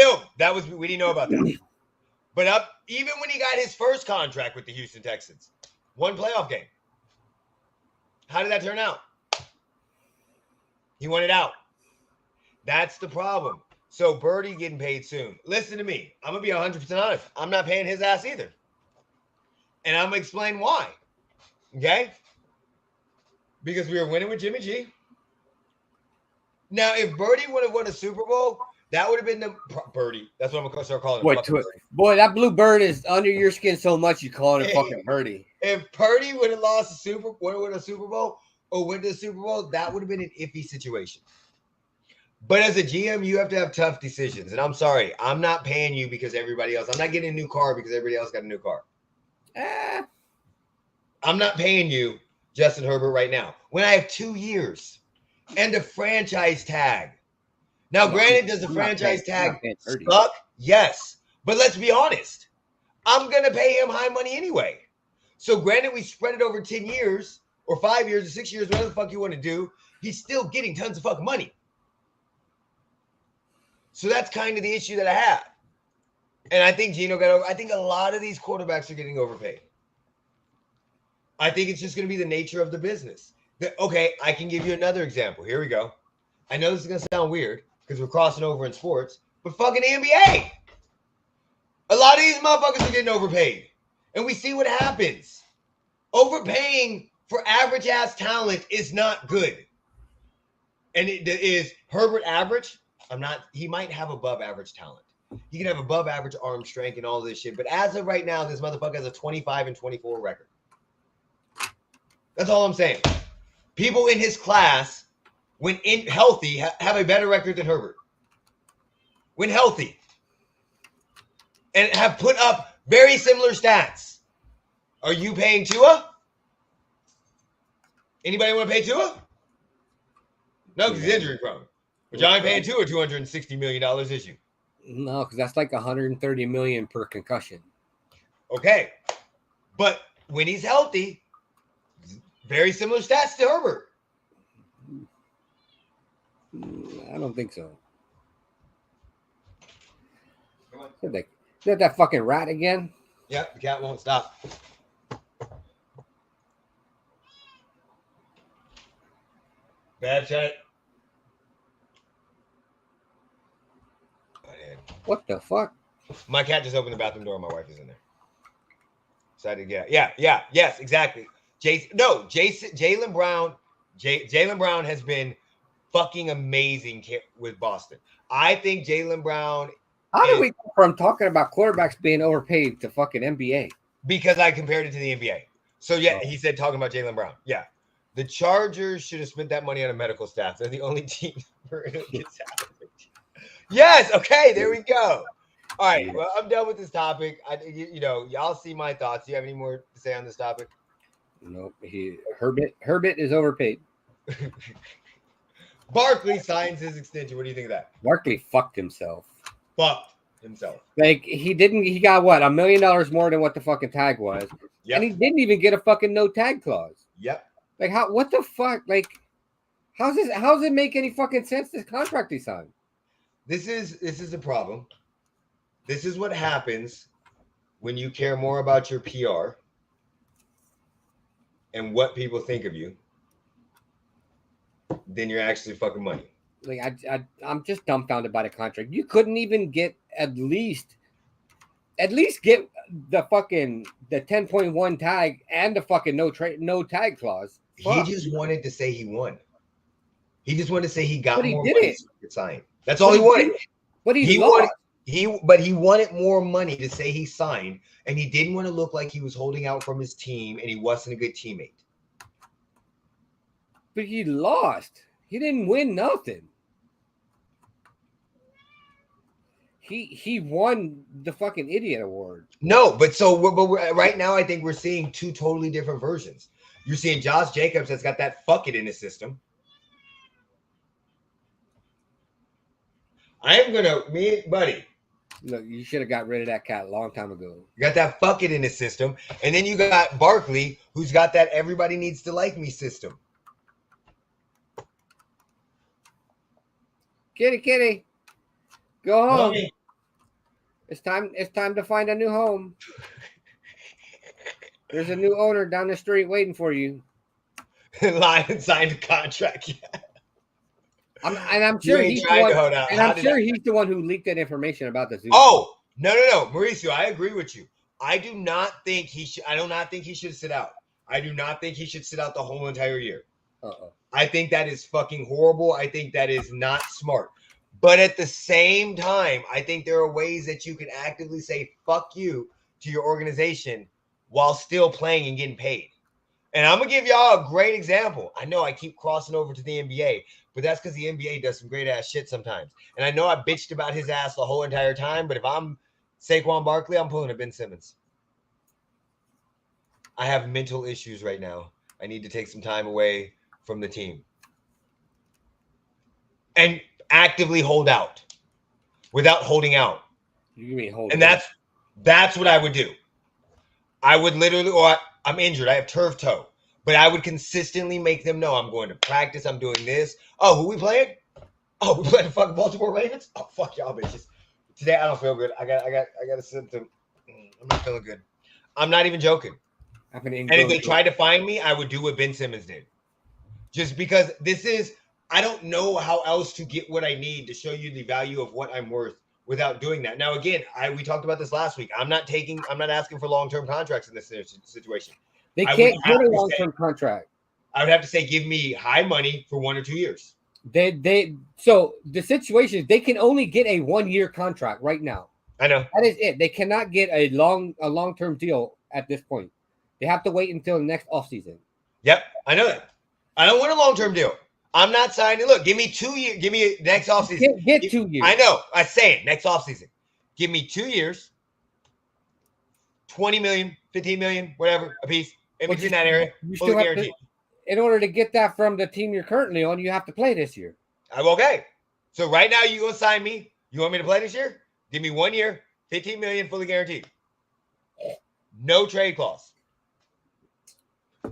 [SPEAKER 2] we didn't know about that. But even when he got his first contract with the Houston Texans, 1 playoff game. How did that turn out? He won it out. That's the problem. So Birdie getting paid soon. Listen to me. I'm going to be 100% honest. I'm not paying his ass either. And I'm going to explain why. Okay? Because we were winning with Jimmy G. Now, if Birdie would have won a Super Bowl, that would have been the Birdie. That's what I'm going to start calling him.
[SPEAKER 1] Boy, that blue bird is under your skin so much you call it a fucking Birdie.
[SPEAKER 2] If Purdy would have lost a Super Bowl or went to the Super Bowl, that would have been an iffy situation. But as a GM, you have to have tough decisions. And I'm sorry, I'm not paying you because everybody else. I'm not getting a new car because everybody else got a new car. I'm not paying you, Justin Herbert, right now when I have 2 years and a franchise tag. Now, granted, does the franchise tag suck? Yes. But let's be honest. I'm going to pay him high money anyway. So granted, we spread it over 10 years or 5 years or 6 years, whatever the fuck you want to do. He's still getting tons of fucking money. So that's kind of the issue that I have. And I think Geno got over. I think a lot of these quarterbacks are getting overpaid. I think it's just going to be the nature of the business. Okay, I can give you another example. Here we go. I know this is going to sound weird because we're crossing over in sports, but fucking the NBA. A lot of these motherfuckers are getting overpaid. And we see what happens. Overpaying for average-ass talent is not good. And is Herbert average? He might have above-average talent. He can have above-average arm strength and all this shit. But as of right now, this motherfucker has a 25-24 record. That's all I'm saying. People in his class, when healthy, have a better record than Herbert. When healthy. And have put up very similar stats. Are you paying Tua? Anybody want to pay Tua? No, because he's injury prone. But y'all ain't paying Tua $260 million, is you?
[SPEAKER 1] No, because that's like $130 million per concussion.
[SPEAKER 2] Okay. But when he's healthy, very similar stats to Herbert.
[SPEAKER 1] I don't think so. Is that fucking rat again?
[SPEAKER 2] Yep, the cat won't stop. Bad chat.
[SPEAKER 1] What the fuck?
[SPEAKER 2] My cat just opened the bathroom door. My wife is in there. Excited, yes, exactly. Jaylen Brown has been fucking amazing with Boston. I think Jaylen Brown.
[SPEAKER 1] How do we go from talking about quarterbacks being overpaid to fucking NBA?
[SPEAKER 2] Because I compared it to the NBA. So yeah, he said talking about Jaylen Brown. Yeah, the Chargers should have spent that money on a medical staff. They're the only team where it gets out. Yes. Okay. There we go. All right. Well, I'm done with this topic. Y'all see my thoughts. Do you have any more to say on this topic?
[SPEAKER 1] Nope. Herbert is overpaid.
[SPEAKER 2] Barkley signs his extension. What do you think of that?
[SPEAKER 1] Barkley fucked himself.
[SPEAKER 2] Like
[SPEAKER 1] he got what, $1 million more than what the fucking tag was.
[SPEAKER 2] Yep.
[SPEAKER 1] And he didn't even get a fucking no tag clause.
[SPEAKER 2] Yep.
[SPEAKER 1] Like what the fuck? Like how's it make any fucking sense, this contract he signed?
[SPEAKER 2] This is a problem. This is what happens when you care more about your PR and what people think of you than you're actually fucking money.
[SPEAKER 1] Like I'm just dumbfounded by the contract. You couldn't even get at least get the 10.1 tag and the fucking no tag clause. Fuck.
[SPEAKER 2] He just wanted to say he won. He just wanted to say he got
[SPEAKER 1] but he
[SPEAKER 2] more
[SPEAKER 1] did
[SPEAKER 2] money
[SPEAKER 1] it.
[SPEAKER 2] so he could sign. That's all he wanted.
[SPEAKER 1] But he lost.
[SPEAKER 2] He wanted more money to say he signed, and he didn't want to look like he was holding out from his team and he wasn't a good teammate.
[SPEAKER 1] But he lost. He didn't win nothing. He won the fucking idiot award.
[SPEAKER 2] No, but right now I think we're seeing two totally different versions. You're seeing Josh Jacobs that's got that fuck it in his system. Buddy.
[SPEAKER 1] Look, you should have got rid of that cat a long time ago.
[SPEAKER 2] You got that fuck it in his system. And then you got Barkley, who's got that everybody needs to like me system.
[SPEAKER 1] Kitty. Go home.
[SPEAKER 2] Mommy.
[SPEAKER 1] It's time to find a new home. There's a new owner down the street waiting for you.
[SPEAKER 2] Lion signed a contract yet.
[SPEAKER 1] I'm sure he's the one who leaked that information about the Zoom.
[SPEAKER 2] Oh, no, Mauricio, I agree with you. I do not think he should sit out. I do not think he should sit out the whole entire year. I think that is fucking horrible. I think that is not smart. But at the same time, I think there are ways that you can actively say fuck you to your organization while still playing and getting paid. And I'm going to give y'all a great example. I know I keep crossing over to the NBA, but that's because the NBA does some great ass shit sometimes. And I know I bitched about his ass the whole entire time, but if I'm Saquon Barkley, I'm pulling a Ben Simmons. I have mental issues right now. I need to take some time away from the team. And actively hold out without holding out.
[SPEAKER 1] You mean hold?
[SPEAKER 2] And that's what I would do. I would literally, I'm injured. I have turf toe, but I would consistently make them know I'm going to practice. I'm doing this. Oh, who we playing? Oh, we playing the fucking Baltimore Ravens. Oh, fuck y'all bitches. Today I don't feel good. I got a symptom. I'm not feeling good. I'm not even joking. And if they tried to find me, I would do what Ben Simmons did. Just because I don't know how else to get what I need to show you the value of what I'm worth without doing that. Now, again, we talked about this last week. I'm not asking for long-term contracts in this situation.
[SPEAKER 1] They can't get a long-term contract.
[SPEAKER 2] I would have to say, give me high money for 1 or 2 years.
[SPEAKER 1] So the situation is they can only get a 1-year contract right now.
[SPEAKER 2] I know.
[SPEAKER 1] That is it. They cannot get a long-term deal at this point. They have to wait until the next offseason.
[SPEAKER 2] Yep, I know that. I don't want a long-term deal. I'm not signing. Look, give me 2 years. Give me next offseason.
[SPEAKER 1] Get 2 years.
[SPEAKER 2] I know. I say it. Next offseason. Give me 2 years. 20 million, 15 million, whatever, a piece in between that area.
[SPEAKER 1] You
[SPEAKER 2] Fully
[SPEAKER 1] still have
[SPEAKER 2] guaranteed.
[SPEAKER 1] In order to get that from the team you're currently on, you have to play this year.
[SPEAKER 2] I'm okay. So right now, you go sign me. You want me to play this year? Give me 1 year, 15 million, fully guaranteed. No trade clause.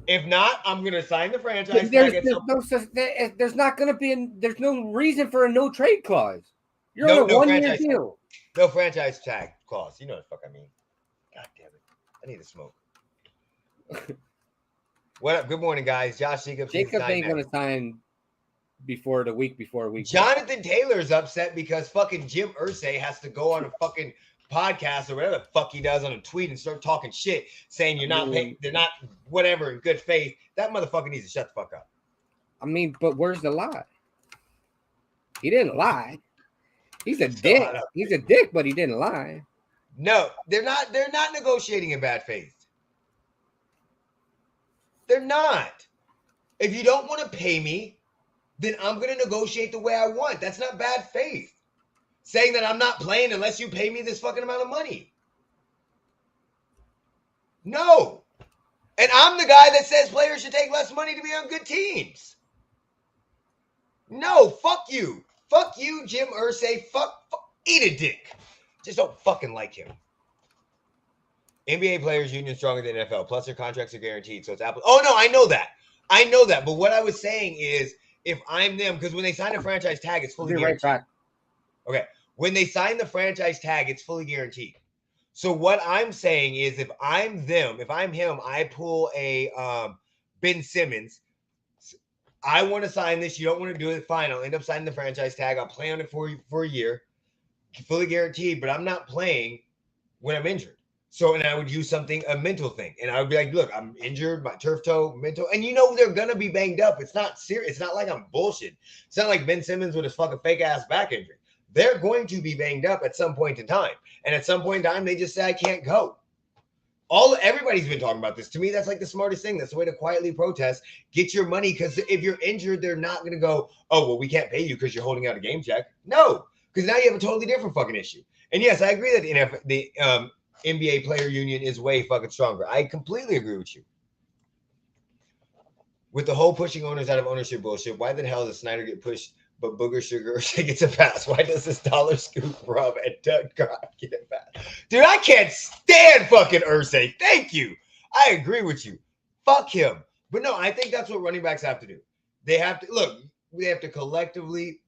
[SPEAKER 2] If not, I'm going to sign the franchise.
[SPEAKER 1] There's not going to be. There's no reason for a no trade clause. You're on a 1 year deal.
[SPEAKER 2] No franchise tag clause. You know what the fuck I mean. God damn it. I need to smoke. What up? Good morning, guys. Josh Jacobs ain't going
[SPEAKER 1] to sign before a week.
[SPEAKER 2] Jonathan Taylor's upset because fucking Jim Irsay has to go on a fucking podcast or whatever the fuck he does on a tweet and start talking shit, saying you're not paying, they're not whatever in good faith. That motherfucker needs to shut the fuck up.
[SPEAKER 1] I mean, but where's the lie? He didn't lie. He's a dick. He's a dick, but he didn't lie.
[SPEAKER 2] No, they're not negotiating in bad faith. They're not. If you don't want to pay me, then I'm going to negotiate the way I want. That's not bad faith. Saying that I'm not playing unless you pay me this fucking amount of money. No. And I'm the guy that says players should take less money to be on good teams. No, fuck you. Fuck you, Jim Irsay. Fuck, eat a dick. Just don't fucking like him. NBA players union stronger than NFL. Plus their contracts are guaranteed. So it's Apple. Oh, no, I know that. But what I was saying is if I'm them, because when they sign a franchise tag, it's fully guaranteed. Right back. Okay. When they sign the franchise tag, it's fully guaranteed. So what I'm saying is if I'm them, if I'm him, I pull a Ben Simmons. I want to sign this. You don't want to do it. Fine. I'll end up signing the franchise tag. I'll play on it for a year. Fully guaranteed. But I'm not playing when I'm injured. So, and I would use a mental thing. And I would be like, look, I'm injured, my turf toe, mental. And you know they're going to be banged up. It's not serious. It's not like I'm bullshit. It's not like Ben Simmons with his fucking fake-ass back injury. They're going to be banged up at some point in time. And at some point in time, they just say, I can't go. Everybody's been talking about this. To me, that's like the smartest thing. That's the way to quietly protest. Get your money, because if you're injured, they're not going to go, oh, well, we can't pay you because you're holding out a game check. No, because now you have a totally different fucking issue. And yes, I agree that the NBA player union is way fucking stronger. I completely agree with you. With the whole pushing owners out of ownership bullshit, why the hell does Snyder get pushed, but Booger Sugar gets a pass? Why does this dollar scoop rub and Doug God get a pass? Dude, I can't stand fucking Irsay. Thank you. I agree with you. Fuck him. But no, I think that's what running backs have to do. They have to collectively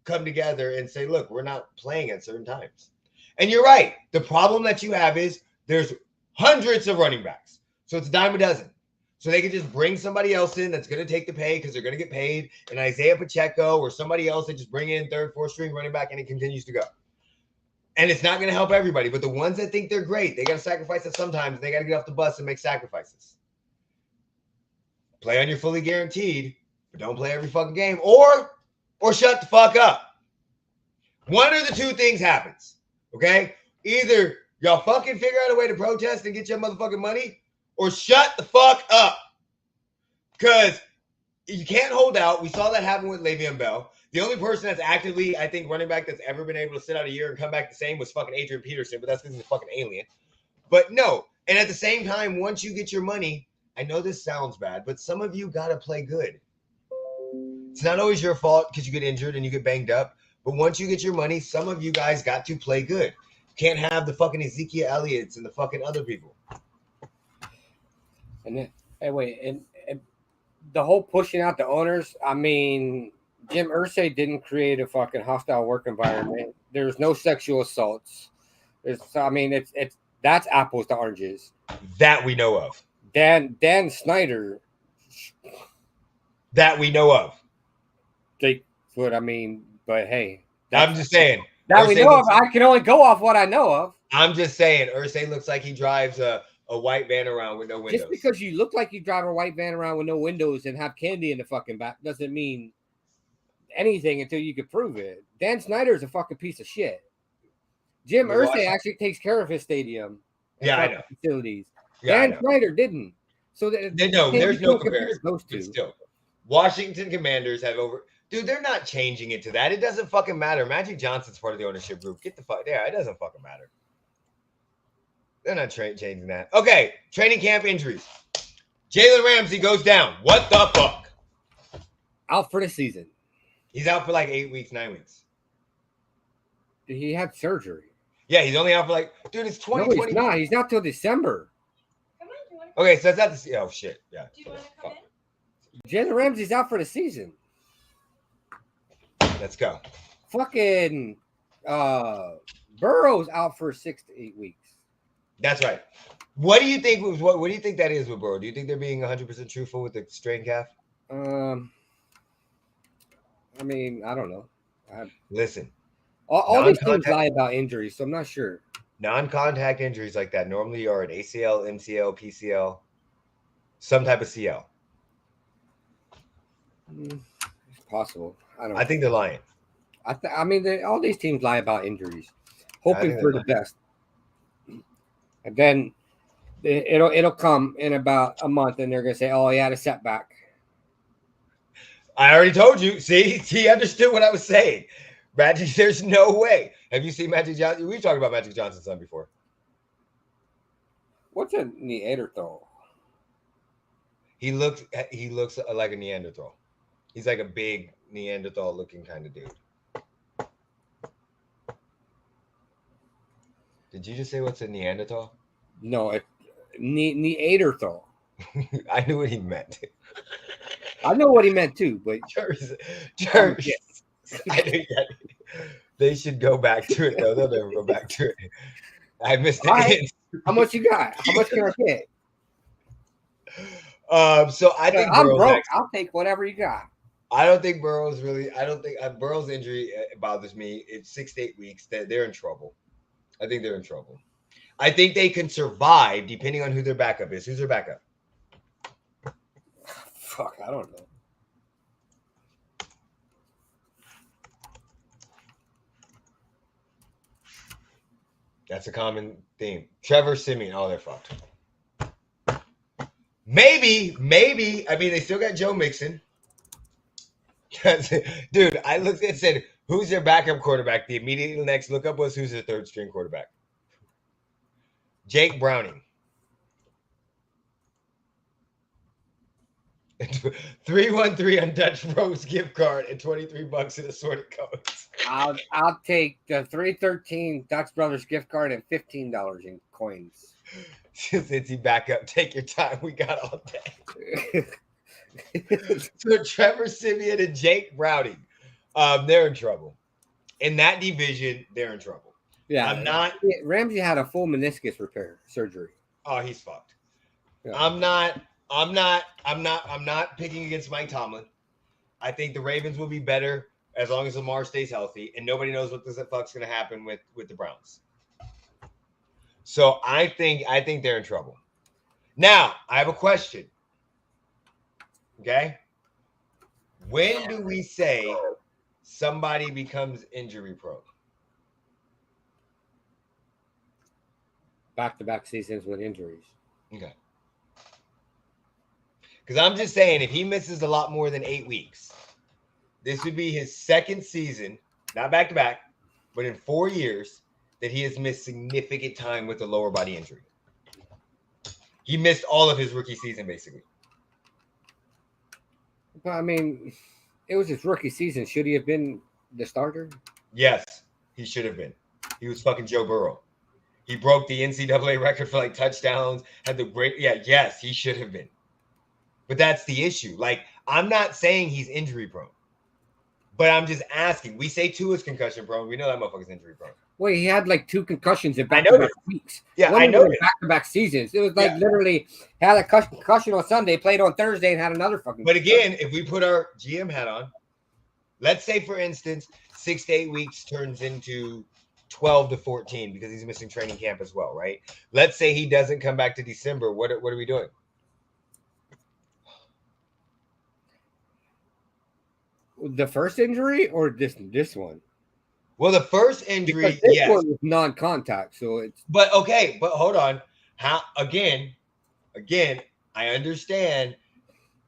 [SPEAKER 2] come together and say, look, we're not playing at certain times. And you're right. The problem that you have is there's hundreds of running backs. So it's a dime a dozen. So they can just bring somebody else in that's going to take the pay because they're going to get paid, and Isaiah Pacheco or somebody else that just bring in third, fourth string running back, and it continues to go. And it's not going to help everybody. But the ones that think they're great, they got to sacrifice it sometimes. They got to get off the bus and make sacrifices. Play on your fully guaranteed, but don't play every fucking game. Or shut the fuck up. One of the two things happens. Okay? Either y'all fucking figure out a way to protest and get your motherfucking money, or shut the fuck up. Because you can't hold out. We saw that happen with Le'Veon Bell. The only person that's actively, I think, running back that's ever been able to sit out a year and come back the same was fucking Adrian Peterson, but that's because he's a fucking alien. But no. And at the same time, once you get your money, I know this sounds bad, but some of you got to play good. It's not always your fault because you get injured and you get banged up. But once you get your money, some of you guys got to play good. You can't have the fucking Ezekiel Elliott's and the fucking other people.
[SPEAKER 1] And then, and the whole pushing out the owners, I mean, Jim Irsay didn't create a fucking hostile work environment. There's no sexual assaults. That's apples to oranges.
[SPEAKER 2] That we know of.
[SPEAKER 1] Dan Snyder.
[SPEAKER 2] That we know of.
[SPEAKER 1] But hey.
[SPEAKER 2] I'm just saying.
[SPEAKER 1] That Irsay we know of. I can only go off what I know of.
[SPEAKER 2] I'm just saying, Irsay looks like he drives a white van around with no windows.
[SPEAKER 1] Just because you look like you drive a white van around with no windows and have candy in the fucking back doesn't mean anything until you can prove it. Dan Snyder is a fucking piece of shit. Jim Irsay actually takes care of his stadium and
[SPEAKER 2] I know.
[SPEAKER 1] facilities.
[SPEAKER 2] Yeah,
[SPEAKER 1] Dan Snyder didn't. So
[SPEAKER 2] there's no comparison. Those two. But still, Washington Commanders have over. Dude, they're not changing it to that. It doesn't fucking matter. Magic Johnson's part of the ownership group. Get the fuck there. It doesn't fucking matter. They're not changing that. Okay, training camp injuries. Jalen Ramsey goes down. What the fuck?
[SPEAKER 1] Out for the season.
[SPEAKER 2] He's out for like 8 weeks, 9 weeks.
[SPEAKER 1] He had surgery.
[SPEAKER 2] Yeah, he's only out for like, dude, it's 2020.
[SPEAKER 1] No, he's not. He's not till December.
[SPEAKER 2] Okay, so that's not the. Oh shit. Yeah.
[SPEAKER 3] Do you want to come in?
[SPEAKER 1] Jalen Ramsey's out for the season.
[SPEAKER 2] Let's go.
[SPEAKER 1] Fucking Burrow's out for 6 to 8 weeks.
[SPEAKER 2] That's right. What do you think what do you think that is with Burrow? Do you think they're being 100% truthful with the strained calf?
[SPEAKER 1] I mean, I don't know.
[SPEAKER 2] Listen.
[SPEAKER 1] All these teams lie about injuries, so I'm not sure.
[SPEAKER 2] Non-contact injuries like that normally are an ACL, MCL, PCL, some type of CL.
[SPEAKER 1] It's possible.
[SPEAKER 2] I think they're lying.
[SPEAKER 1] I mean, all these teams lie about injuries, hoping for the best, and then it'll come in about a month, and they're gonna say, "Oh, he had a setback."
[SPEAKER 2] I already told you. See, he understood what I was saying. Magic, there's no way. Have you seen Magic Johnson? We've talked about Magic Johnson's son before.
[SPEAKER 1] What's a Neanderthal?
[SPEAKER 2] He looks like a Neanderthal. He's like a big Neanderthal looking kind of dude. Did you just say what's a Neanderthal?
[SPEAKER 1] No, it's Neanderthal.
[SPEAKER 2] I knew what he meant.
[SPEAKER 1] I know what he meant too, but
[SPEAKER 2] Jervis. I knew that. They should go back to it though. They'll never go back to it. I missed it.
[SPEAKER 1] Right. How much you got? How much can I get?
[SPEAKER 2] So I think
[SPEAKER 1] I'm broke. I'll take whatever you got.
[SPEAKER 2] I don't think Burrow's Burrow's injury bothers me. It's 6 to 8 weeks. They're in trouble. I think they're in trouble. I think they can survive depending on who their backup is. Who's their backup?
[SPEAKER 1] Fuck, I don't know.
[SPEAKER 2] That's a common theme. Trevor Siemian. Oh, they're fucked. Maybe. I mean, they still got Joe Mixon. Dude, I looked and said, who's their backup quarterback? The immediate next lookup was who's their third string quarterback? Jake Browning. 313 on Dutch Bros gift card and $23 in assorted codes.
[SPEAKER 1] I'll take the 313 Dutch Brothers gift card and $15 in coins.
[SPEAKER 2] Since he back up, take your time. We got all day. So Trevor Siemian and Jake Browning, they're in trouble. In that division, they're in trouble.
[SPEAKER 1] Yeah, Ramsey had a full meniscus repair surgery.
[SPEAKER 2] Oh, he's fucked.
[SPEAKER 1] Yeah.
[SPEAKER 2] I'm not picking against Mike Tomlin. I think the Ravens will be better as long as Lamar stays healthy, and nobody knows what the fuck's going to happen with the Browns. So I think they're in trouble. Now, I have a question. Okay? When do we say somebody becomes injury prone?
[SPEAKER 1] Back-to-back seasons with injuries.
[SPEAKER 2] Okay. Because I'm just saying, if he misses a lot more than 8 weeks, this would be his second season, not back-to-back, but in 4 years, that he has missed significant time with a lower body injury. He missed all of his rookie season, basically.
[SPEAKER 1] But, I mean, it was his rookie season. Should he have been the starter?
[SPEAKER 2] Yes, he should have been. He was fucking Joe Burrow. He broke the NCAA record for, like, touchdowns, had the great – yes, he should have been. But that's the issue. Like, I'm not saying he's injury prone, but I'm just asking. We say Tua's concussion prone. We know that motherfucker's injury prone.
[SPEAKER 1] Well, he had like 2 concussions in back-to-back weeks.
[SPEAKER 2] Yeah, I know.
[SPEAKER 1] Back-to-back seasons. It was like literally had a concussion on Sunday, played on Thursday, and had another fucking.
[SPEAKER 2] But again, if we put our GM hat on, let's say, for instance, 6 to 8 weeks turns into 12 to 14 because he's missing training camp as well, right? Let's say he doesn't come back to December. What are we doing?
[SPEAKER 1] The first injury or this one?
[SPEAKER 2] Well, the first injury,
[SPEAKER 1] this one was non-contact, so it's.
[SPEAKER 2] But okay, but hold on. How again? I understand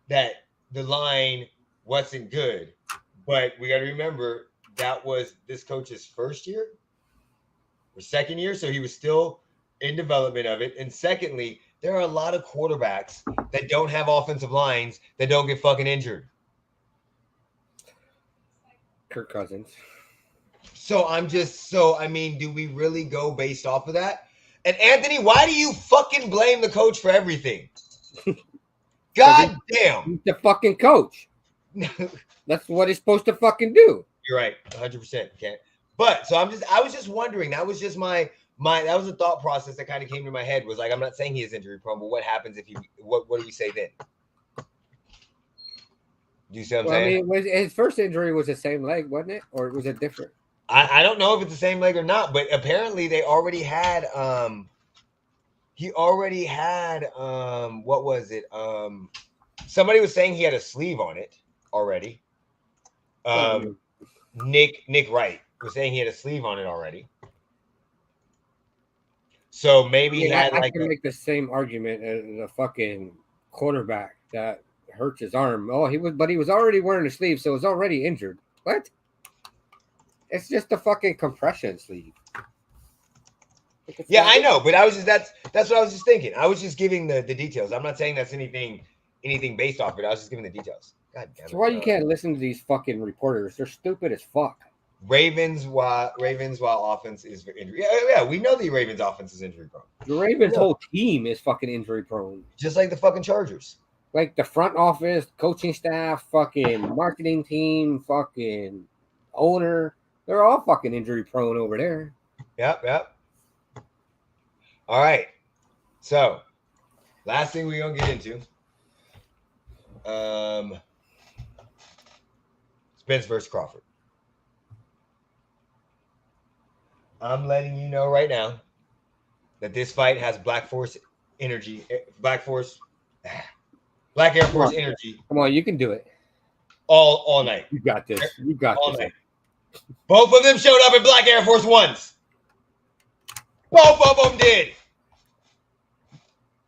[SPEAKER 2] that the line wasn't good, but we got to remember that was this coach's first year or second year, so he was still in development of it. And secondly, there are a lot of quarterbacks that don't have offensive lines that don't get fucking injured.
[SPEAKER 1] Kirk Cousins.
[SPEAKER 2] So I mean, do we really go based off of that? And Anthony, why do you fucking blame the coach for everything? God damn.
[SPEAKER 1] He's the fucking coach. That's what he's supposed to fucking do.
[SPEAKER 2] You're right, 100%. Okay. But so I was just wondering, that was just that was a thought process that kind of came to my head, was like, I'm not saying he is injury prone, but what happens if what do we say then? Do you see what I'm saying?
[SPEAKER 1] I mean, his first injury was the same leg, wasn't it? Or was it different?
[SPEAKER 2] I don't know if it's the same leg or not, but apparently they already had what was it? Somebody was saying he had a sleeve on it already. Nick Wright was saying he had a sleeve on it already. So maybe
[SPEAKER 1] I can make the same argument as a fucking quarterback that hurts his arm. Oh, he was already wearing a sleeve, so it's already injured. What? It's just a fucking compression sleeve.
[SPEAKER 2] Yeah, I know, but that's what I was just thinking. I was just giving the details. I'm not saying that's anything based off it. I was just giving the details. God damn it.
[SPEAKER 1] That's why you can't listen to these fucking reporters. They're stupid as fuck.
[SPEAKER 2] Ravens while offense is injury. Yeah, we know the Ravens offense is injury prone.
[SPEAKER 1] The Ravens whole team is fucking injury prone.
[SPEAKER 2] Just like the fucking Chargers.
[SPEAKER 1] Like the front office, coaching staff, fucking marketing team, fucking owner. They're all fucking injury prone over there.
[SPEAKER 2] Yep. All right. So, last thing we're going to get into. Spence versus Crawford. I'm letting you know right now that this fight has Black Air Force energy. Black Air Force energy.
[SPEAKER 1] Come on, you can do it.
[SPEAKER 2] All night.
[SPEAKER 1] You got this. You got
[SPEAKER 2] all
[SPEAKER 1] this.
[SPEAKER 2] Night. Both of them showed up in Black Air Force Ones. Both of them did.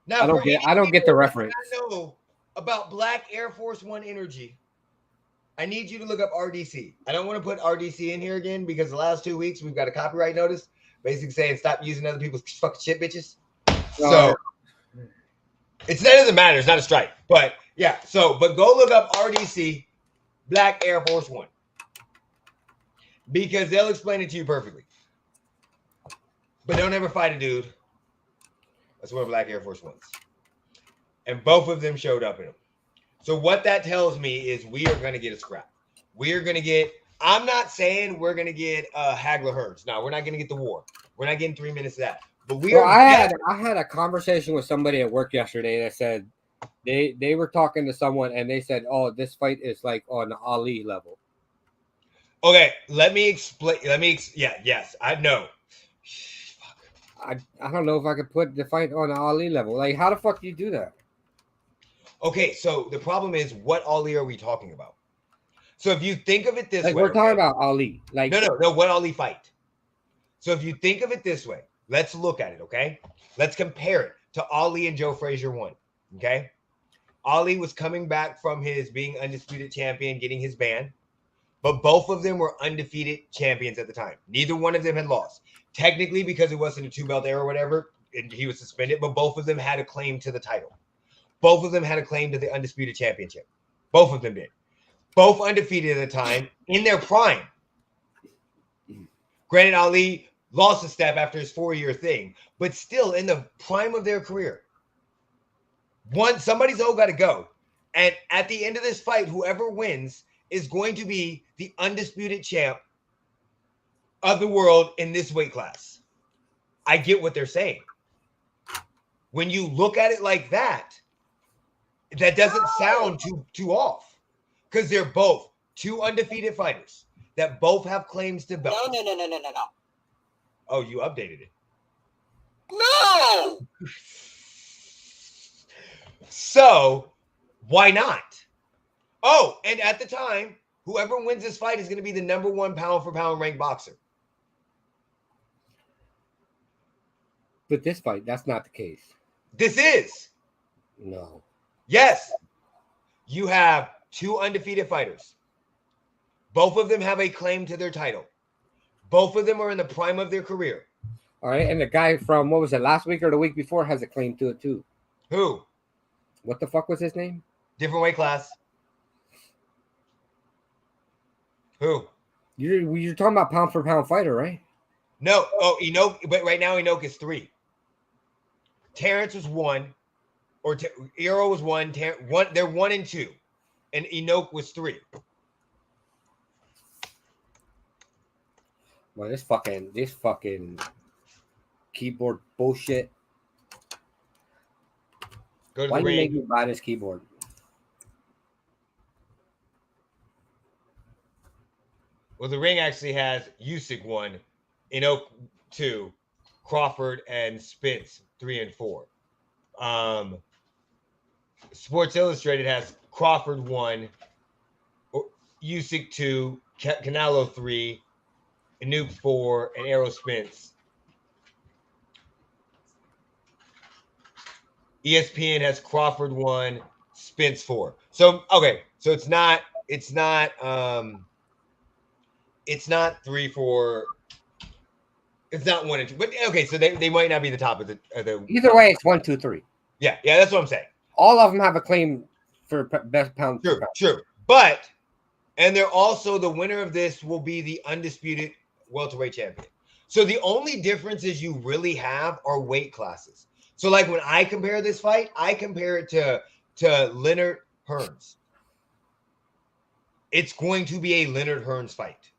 [SPEAKER 2] Now,
[SPEAKER 1] I don't get the reference.
[SPEAKER 2] I know about Black Air Force One energy. I need you to look up RDC. I don't want to put RDC in here again because the last 2 weeks we've got a copyright notice basically saying stop using other people's fucking shit, bitches. So that doesn't matter. It's not a strike. But yeah, but go look up RDC Black Air Force One because they'll explain it to you perfectly. But don't ever fight a dude. That's what Black Air Force Ones. And both of them showed up in them. So what that tells me is we are going to get a scrap. We are going to get, I'm not saying we're going to get Hagler Hurts. No, we're not going to get the war. We're not getting 3 minutes of that. But I had a conversation with somebody at work yesterday that said they were talking to someone and they said, oh, this fight is like on the Ali level. Okay, let me explain. Yes, I know.
[SPEAKER 1] I don't know if I could put the fight on the Ali level. Like, how the fuck do you do that?
[SPEAKER 2] Okay, so the problem is, what Ali are we talking about? So if you think of it this way,
[SPEAKER 1] we're talking about Ali. Like
[SPEAKER 2] no, what Ali fight? So if you think of it this way, let's look at it. Okay, let's compare it to Ali and Joe Frazier 1. Okay, Ali was coming back from his being undisputed champion, getting his ban, but both of them were undefeated champions at the time. Neither one of them had lost. Technically, because it wasn't a 2-belt era or whatever, and he was suspended, but both of them had a claim to the title. Both of them had a claim to the undisputed championship. Both of them did. Both undefeated at the time in their prime. Granted, Ali lost a step after his 4-year thing, but still in the prime of their career. Somebody's all got to go. And at the end of this fight, whoever wins is going to be the undisputed champ of the world in this weight class. I get what they're saying. When you look at it like that, that doesn't sound too off because they're both two undefeated fighters that both have claims to belts.
[SPEAKER 3] No.
[SPEAKER 2] Oh, you updated it.
[SPEAKER 3] No.
[SPEAKER 2] So why not? Oh, and at the time, whoever wins this fight is going to be the number 1 pound for pound ranked boxer.
[SPEAKER 1] But this fight, that's not the case.
[SPEAKER 2] This is.
[SPEAKER 1] No.
[SPEAKER 2] Yes. You have 2 undefeated fighters. Both of them have a claim to their title. Both of them are in the prime of their career.
[SPEAKER 1] All right, and the guy from, what was it, last week or the week before has a claim to it too.
[SPEAKER 2] Who?
[SPEAKER 1] What the fuck was his name?
[SPEAKER 2] Different weight class. Who?
[SPEAKER 1] You're talking about pound for pound fighter, right?
[SPEAKER 2] No. Oh, Enoch. But right now Enoch is 3. Terrence was 1. Or Eero was 1. They're 1 and 2. And Enoch was 3.
[SPEAKER 1] Well, this fucking keyboard bullshit.
[SPEAKER 2] Go to
[SPEAKER 1] Why
[SPEAKER 2] the
[SPEAKER 1] you
[SPEAKER 2] ring.
[SPEAKER 1] make me buy this keyboard?
[SPEAKER 2] Well, the ring actually has Usyk 1, Enoch 2, Crawford and Spence 3 and 4. Sports Illustrated has Crawford 1, Usyk 2, Canelo 3, Enoch 4, and Errol Spence. ESPN has Crawford 1, Spence 4. So okay, so it's not 3, 4. It's not 1 and 2. But okay, so they might not be the top of the
[SPEAKER 1] Either way, it's 1, 2, 3.
[SPEAKER 2] Yeah, that's what I'm saying.
[SPEAKER 1] All of them have a claim for best pound.
[SPEAKER 2] True. But and they're also the winner of this will be the undisputed welterweight champion. So the only differences you really have are weight classes. So like when I compare this fight, I compare it to Leonard Hearns. It's going to be a Leonard Hearns fight.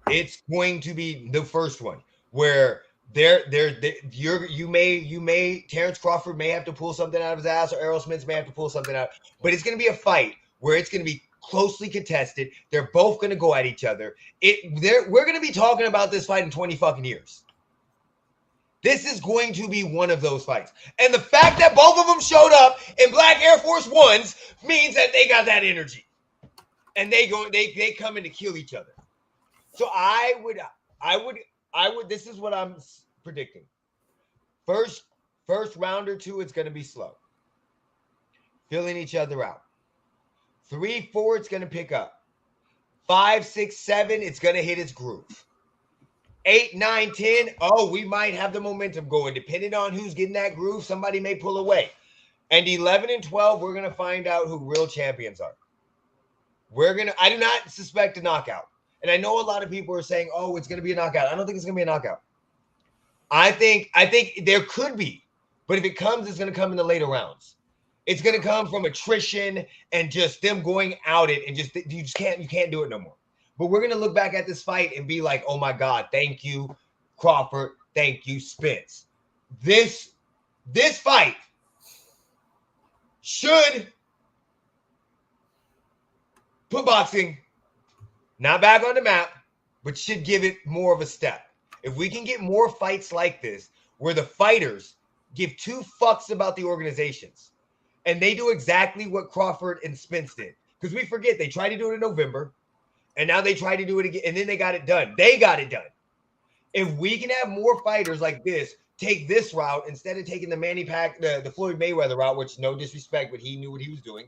[SPEAKER 2] It's going to be the first one where you may Terrence Crawford may have to pull something out of his ass, or Errol Spence may have to pull something out, but it's going to be a fight where it's going to be closely contested. They're both going to go at each other. We're going to be talking about this fight in 20 fucking years. This is going to be one of those fights. And the fact that both of them showed up in black Air Force Ones means that they got that energy. And they come in to kill each other. So I would this is what I'm predicting. First round or 2, it's going to be slow. Filling each other out. 3, 4, it's going to pick up. 5, 6, 7, it's going to hit its groove. 8, 9, 10, we might have the momentum going. Depending on who's getting that groove, somebody may pull away. And 11 and 12, we're going to find out who real champions are. I do not suspect a knockout. And I know a lot of people are saying, it's going to be a knockout. I don't think it's going to be a knockout. I think there could be. But if it comes, it's going to come in the later rounds. It's going to come from attrition and just them going out it and you can't do it no more. But we're going to look back at this fight and be like, oh my God, thank you, Crawford. Thank you, Spence. This fight should put boxing not back on the map, but should give it more of a step. If we can get more fights like this, where the fighters give 2 fucks about the organizations, and they do exactly what Crawford and Spence did. Because we forget, they tried to do it in November, and now they try to do it again, and then they got it done. They got it done. If we can have more fighters like this take this route instead of taking the Floyd Mayweather route, which no disrespect, but he knew what he was doing,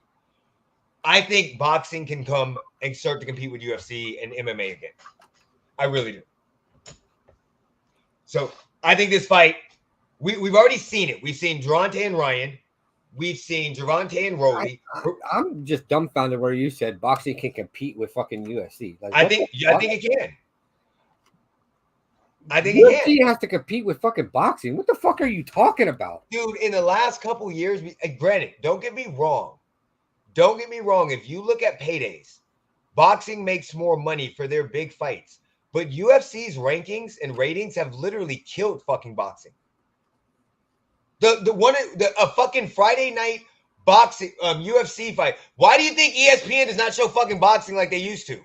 [SPEAKER 2] I think boxing can come and start to compete with UFC and MMA again. I really do. So I think this fight, we've already seen it. We've seen Gervonta and Ryan. We've seen Gervonta and Rolly.
[SPEAKER 1] I'm just dumbfounded where you said boxing can compete with fucking UFC. Like,
[SPEAKER 2] I think it can. I think it can.
[SPEAKER 1] UFC has to compete with fucking boxing. What the fuck are you talking about?
[SPEAKER 2] Dude, in the last couple years, granted, don't get me wrong. Don't get me wrong. If you look at paydays, boxing makes more money for their big fights. But UFC's rankings and ratings have literally killed fucking boxing. A fucking Friday night boxing UFC fight. Why do you think ESPN does not show fucking boxing like they used to?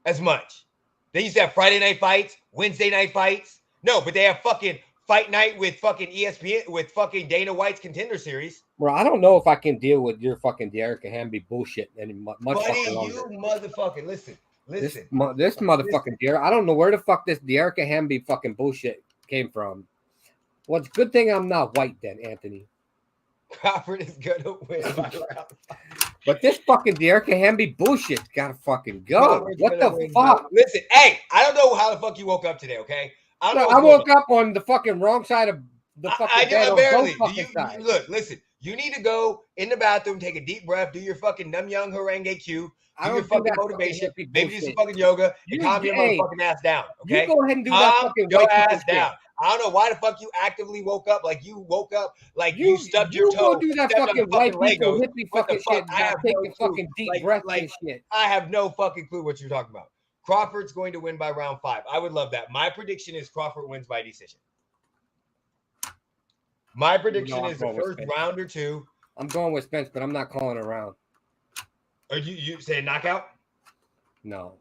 [SPEAKER 2] As much. They used to have Friday night fights, Wednesday night fights. No, but they have fucking fight night with fucking ESPN, with fucking Dana White's Contender Series.
[SPEAKER 1] Bro, I don't know if I can deal with your fucking Dearica Hamby bullshit anymore.
[SPEAKER 2] Buddy, you motherfucking listen.
[SPEAKER 1] This motherfucking Dearica. I don't know where the fuck this Dearica Hamby fucking bullshit came from. Well, it's a good thing I'm not white then, Anthony.
[SPEAKER 2] Crawford is gonna win by round 5.
[SPEAKER 1] But this fucking De'Arca Hamby bullshit gotta fucking go.
[SPEAKER 2] Crawford's
[SPEAKER 1] What
[SPEAKER 2] gonna
[SPEAKER 1] the
[SPEAKER 2] win
[SPEAKER 1] fuck?
[SPEAKER 2] Listen, hey, I don't know how the fuck you woke up today, okay? I don't know.
[SPEAKER 1] I woke up on the fucking wrong side of the fucking bed.
[SPEAKER 2] Barely.
[SPEAKER 1] Sides.
[SPEAKER 2] Look, listen. You need to go in the bathroom, take a deep breath, do your fucking Num Young Harangue Q, do your fucking motivation, maybe do some fucking yoga, and calm your motherfucking ass down, okay?
[SPEAKER 1] You go ahead and do that fucking
[SPEAKER 2] your ass down. I don't know why the fuck you actively woke up like you woke up like you stubbed your toe.
[SPEAKER 1] You go do that fucking white people hippie fucking shit. Taking fucking deep breaths and shit.
[SPEAKER 2] I have no fucking clue what you're talking about. Crawford's going to win by round 5. I would love that. My prediction is Crawford wins by decision. My prediction is the first round or 2.
[SPEAKER 1] I'm going with Spence, but I'm not calling a round.
[SPEAKER 2] Are you saying knockout?
[SPEAKER 1] No,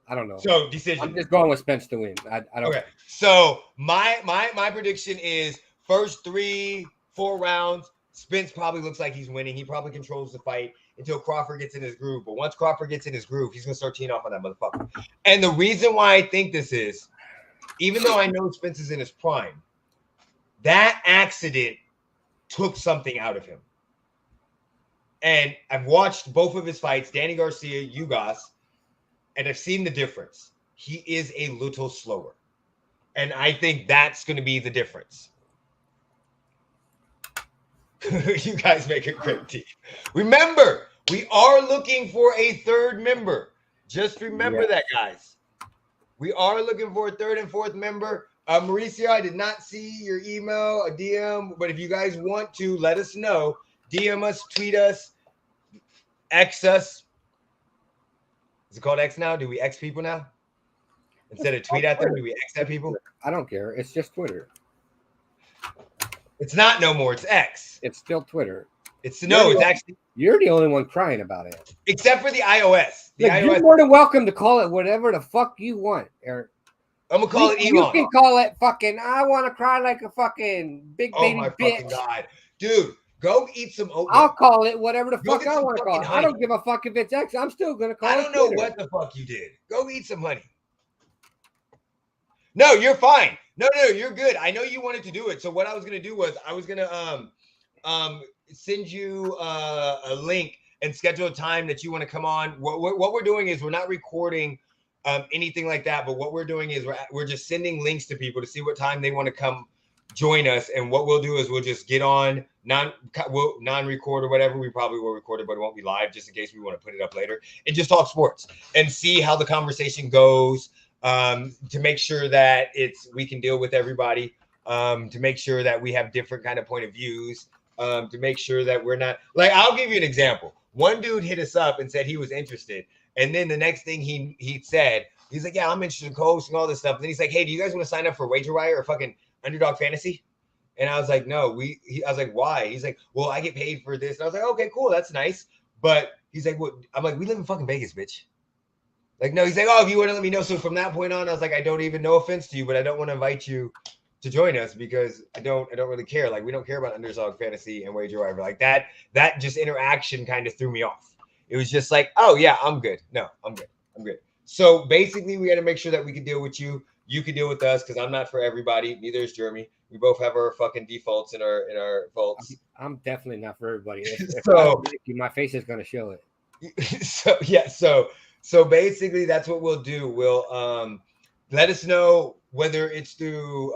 [SPEAKER 1] I don't know.
[SPEAKER 2] So decision.
[SPEAKER 1] I'm just going with Spence to win. I don't.
[SPEAKER 2] Okay. So my prediction is first 3-4 rounds. Spence probably looks like he's winning. He probably controls the fight until Crawford gets in his groove. But once Crawford gets in his groove, he's gonna start teeing off on that motherfucker. And the reason why I think this is, even though I know Spence is in his prime, that accident took something out of him. And I've watched both of his fights, Danny Garcia, Ugas, and I've seen the difference. He is a little slower. And I think that's going to be the difference. You guys make a great team. Remember, we are looking for a 3rd member. Just remember that, guys. We are looking for a 3rd and 4th member. Mauricio, I did not see your email, a DM, but if you guys want to, let us know. DM us, tweet us, X us. Is it called X now? Do we X people now? Instead of tweet at them, do we X at people?
[SPEAKER 1] I don't care. It's just Twitter.
[SPEAKER 2] It's not no more. It's X.
[SPEAKER 1] It's still Twitter.
[SPEAKER 2] It's actually.
[SPEAKER 1] You're the only one crying about it.
[SPEAKER 2] Except for the iOS.
[SPEAKER 1] You're more than welcome to call it whatever the fuck you want, Eric.
[SPEAKER 2] I'm gonna call it Elon.
[SPEAKER 1] You can call it fucking. I want to cry like a fucking big baby
[SPEAKER 2] my
[SPEAKER 1] bitch.
[SPEAKER 2] Fucking God, dude, go eat some oatmeal.
[SPEAKER 1] I'll call it whatever the fuck I want to call it.
[SPEAKER 2] Honey.
[SPEAKER 1] I don't give a fuck if it's X. I'm still gonna call it.
[SPEAKER 2] I don't know what the fuck you did. Go eat some honey. No, you're fine. No, you're good. I know you wanted to do it. So what I was gonna do was I was gonna send you a link and schedule a time that you want to come on. What we're doing is we're not recording anything like that, but what we're doing is we're just sending links to people to see what time they want to come join us. And what we'll do is we'll just get on non-record or whatever. We probably will record it, but it won't be live just in case we want to put it up later and just talk sports and see how the conversation goes, to make sure that we can deal with everybody, to make sure that we have different kind of point of views, to make sure that we're not like, I'll give you an example. One dude hit us up and said he was interested. And then the next thing he said, he's like, yeah, I'm interested in co-hosting all this stuff. And then he's like, hey, do you guys want to sign up for Wager Wire or fucking Underdog Fantasy? And I was like, no, I was like, why? He's like, well, I get paid for this. And I was like, okay, cool. That's nice. But he's like, what? I'm like, we live in fucking Vegas, bitch. Like, no, he's like, oh, if you want to let me know. So from that point on, I was like, I don't even, no offense to you, but I don't want to invite you to join us because I don't really care. Like, we don't care about Underdog Fantasy and Wager Wire. Like that just interaction kind of threw me off. It was just like, oh yeah, I'm good. No, I'm good. So basically we got to make sure that we can deal with you. You can deal with us because I'm not for everybody. Neither is Jeremy. We both have our fucking defaults in our faults.
[SPEAKER 1] I'm definitely not for everybody. If
[SPEAKER 2] So
[SPEAKER 1] my face is going to show it.
[SPEAKER 2] So yeah. So basically that's what we'll do. We'll let us know whether it's through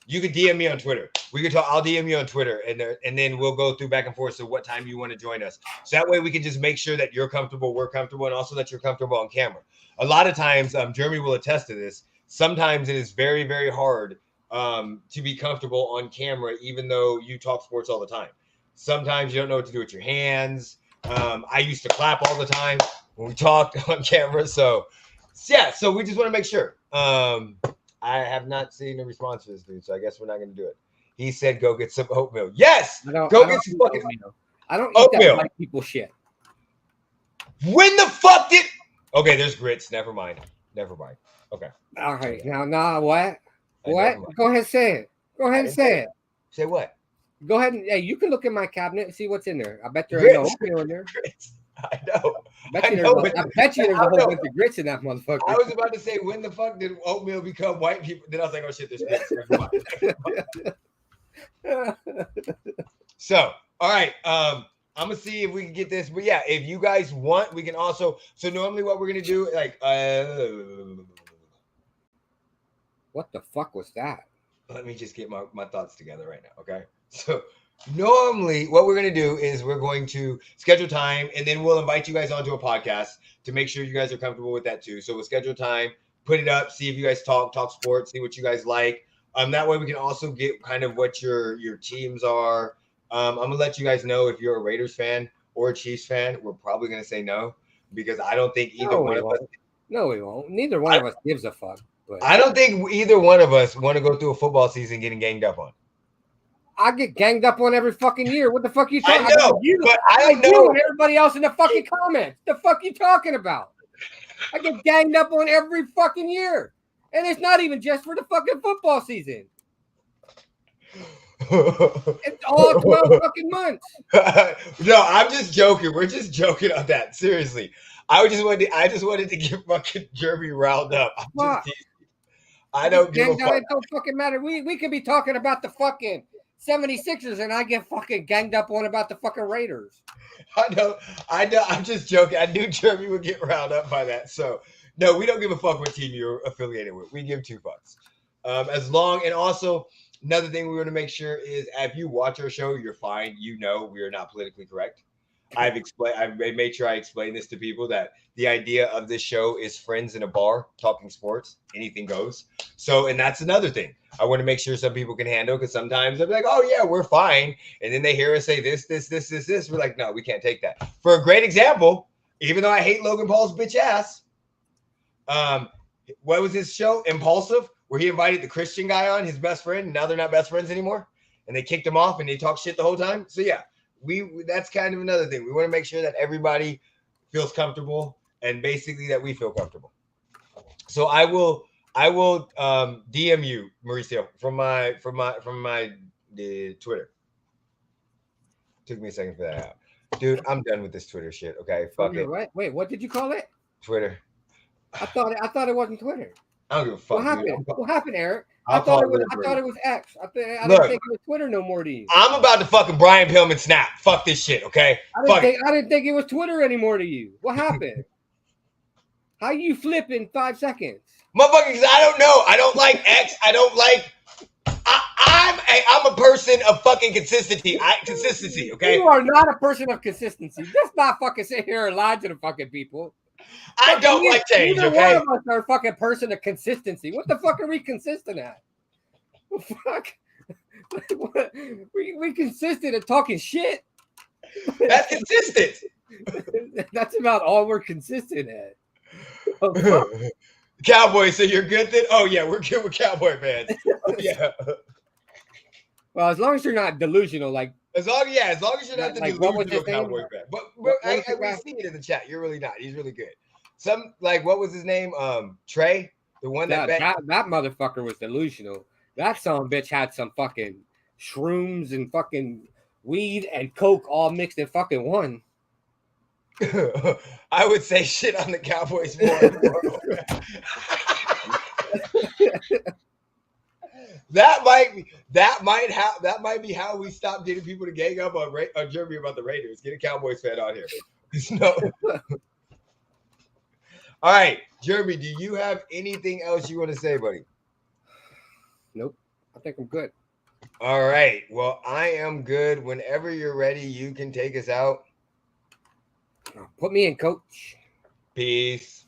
[SPEAKER 2] you can DM me on Twitter. We can talk. I'll DM you on Twitter, and then we'll go through back and forth. So what time you want to join us? So that way we can just make sure that you're comfortable, we're comfortable, and also that you're comfortable on camera. A lot of times, Jeremy will attest to this. Sometimes it is very, very hard to be comfortable on camera, even though you talk sports all the time. Sometimes you don't know what to do with your hands. I used to clap all the time when we talked on camera. So yeah. So we just want to make sure. I have not seen a response to this dude, so I guess we're not going to do it. He said, "Go get some oatmeal." Yes, go get some fucking oatmeal.
[SPEAKER 1] I don't eat that white people shit.
[SPEAKER 2] When the fuck did? Okay, there's grits. Never mind. Okay.
[SPEAKER 1] All right. Now what? What? Go ahead, say it. Go ahead and say it.
[SPEAKER 2] Say what?
[SPEAKER 1] Go ahead and you can look in my cabinet and see what's in there. I bet there ain't no oatmeal in there.
[SPEAKER 2] Grits. I know.
[SPEAKER 1] I bet you there's a whole bunch of grits in that motherfucker.
[SPEAKER 2] I was about to say, when the fuck did oatmeal become white people? Then I was like, oh shit, there's grits. So All right. I'm gonna see if we can get this. But yeah, if you guys want, we can also. So normally, what we're gonna do, like,
[SPEAKER 1] what the fuck was that?
[SPEAKER 2] Let me just get my thoughts together right now. Okay. So normally, what we're gonna do is we're going to schedule time, and then we'll invite you guys onto a podcast to make sure you guys are comfortable with that too. So we'll schedule time, put it up, see if you guys talk sports, see what you guys like. That way we can also get kind of what your teams are. I'm gonna let you guys know if you're a Raiders fan or a Chiefs fan. We're probably gonna say no because I don't think either one of us.
[SPEAKER 1] No, we won't. Neither one of us gives a fuck. But
[SPEAKER 2] I don't think either one of us want to go through a football season getting ganged up on.
[SPEAKER 1] I get ganged up on every fucking year. What the fuck you talking
[SPEAKER 2] about? I know, but I don't know.
[SPEAKER 1] And everybody else in the fucking comments. The fuck you talking about? I get ganged up on every fucking year. And it's not even just for the fucking football season. It's all 12 fucking months.
[SPEAKER 2] No, I'm just joking. We're just joking on that. Seriously. I just wanted to get fucking Jeremy riled up. I don't give a fuck.
[SPEAKER 1] It don't fucking matter. We could be talking about the fucking 76ers and I get fucking ganged up on about the fucking Raiders.
[SPEAKER 2] I know. I'm just joking. I knew Jeremy would get riled up by that. So no, we don't give a fuck what team you're affiliated with. We give two fucks. As long, and also another thing we want to make sure is if you watch our show, you're fine. You know we are not politically correct. I've made sure I explain this to people that the idea of this show is friends in a bar talking sports. Anything goes. So, and that's another thing I want to make sure some people can handle, because sometimes they'll be like, oh yeah, we're fine. And then they hear us say this. We're like, no, we can't take that. For a great example, even though I hate Logan Paul's bitch ass, what was his show? Impulsive, where he invited the Christian guy on, his best friend. And now they're not best friends anymore. And they kicked him off and they talk shit the whole time. So yeah. That's kind of another thing. We want to make sure that everybody feels comfortable and basically that we feel comfortable. So I will DM you, Mauricio, from my Twitter. Took me a second for that out. Dude, I'm done with this Twitter shit. Okay, fuck it.
[SPEAKER 1] Right? Wait, what did you call it?
[SPEAKER 2] Twitter.
[SPEAKER 1] I thought it wasn't Twitter.
[SPEAKER 2] I don't give a fuck.
[SPEAKER 1] What happened, Eric? I thought it was X. I didn't think it was Twitter no more to you.
[SPEAKER 2] I'm about to fucking Brian Pillman snap. Fuck this shit, okay?
[SPEAKER 1] I didn't think it was Twitter anymore to you. What happened? How you flip in 5 seconds?
[SPEAKER 2] Motherfucker, because I don't know. I don't like X. I don't like. I'm a person of fucking consistency. Consistency, okay?
[SPEAKER 1] You are not a person of consistency. Let's not fucking sit here and lie to the fucking people.
[SPEAKER 2] I don't like change, okay?
[SPEAKER 1] Neither one of us are a fucking person of consistency. What the fuck are we consistent at? Fuck. We consistent at talking shit.
[SPEAKER 2] That's consistent.
[SPEAKER 1] That's about all we're consistent at.
[SPEAKER 2] Cowboys, so you're good then? Oh yeah, we're good with Cowboy fans. Yeah.
[SPEAKER 1] Well, as long as you're not delusional, like
[SPEAKER 2] as long as you're not the delusional Cowboy fan. But we see it in the chat. You're really not. He's really good. What was his name? Trey, the one that
[SPEAKER 1] motherfucker was delusional. That son bitch had some fucking shrooms and fucking weed and coke all mixed in fucking one.
[SPEAKER 2] I would say shit on the Cowboys more. That might be how we stop getting people to gang up on Jeremy about the Raiders. Get a Cowboys fan on here. No. All right, Jeremy, do you have anything else you want to say, buddy?
[SPEAKER 1] Nope. I think I'm good.
[SPEAKER 2] All right. Well, I am good. Whenever you're ready, you can take us out.
[SPEAKER 1] Put me in, coach.
[SPEAKER 2] Peace.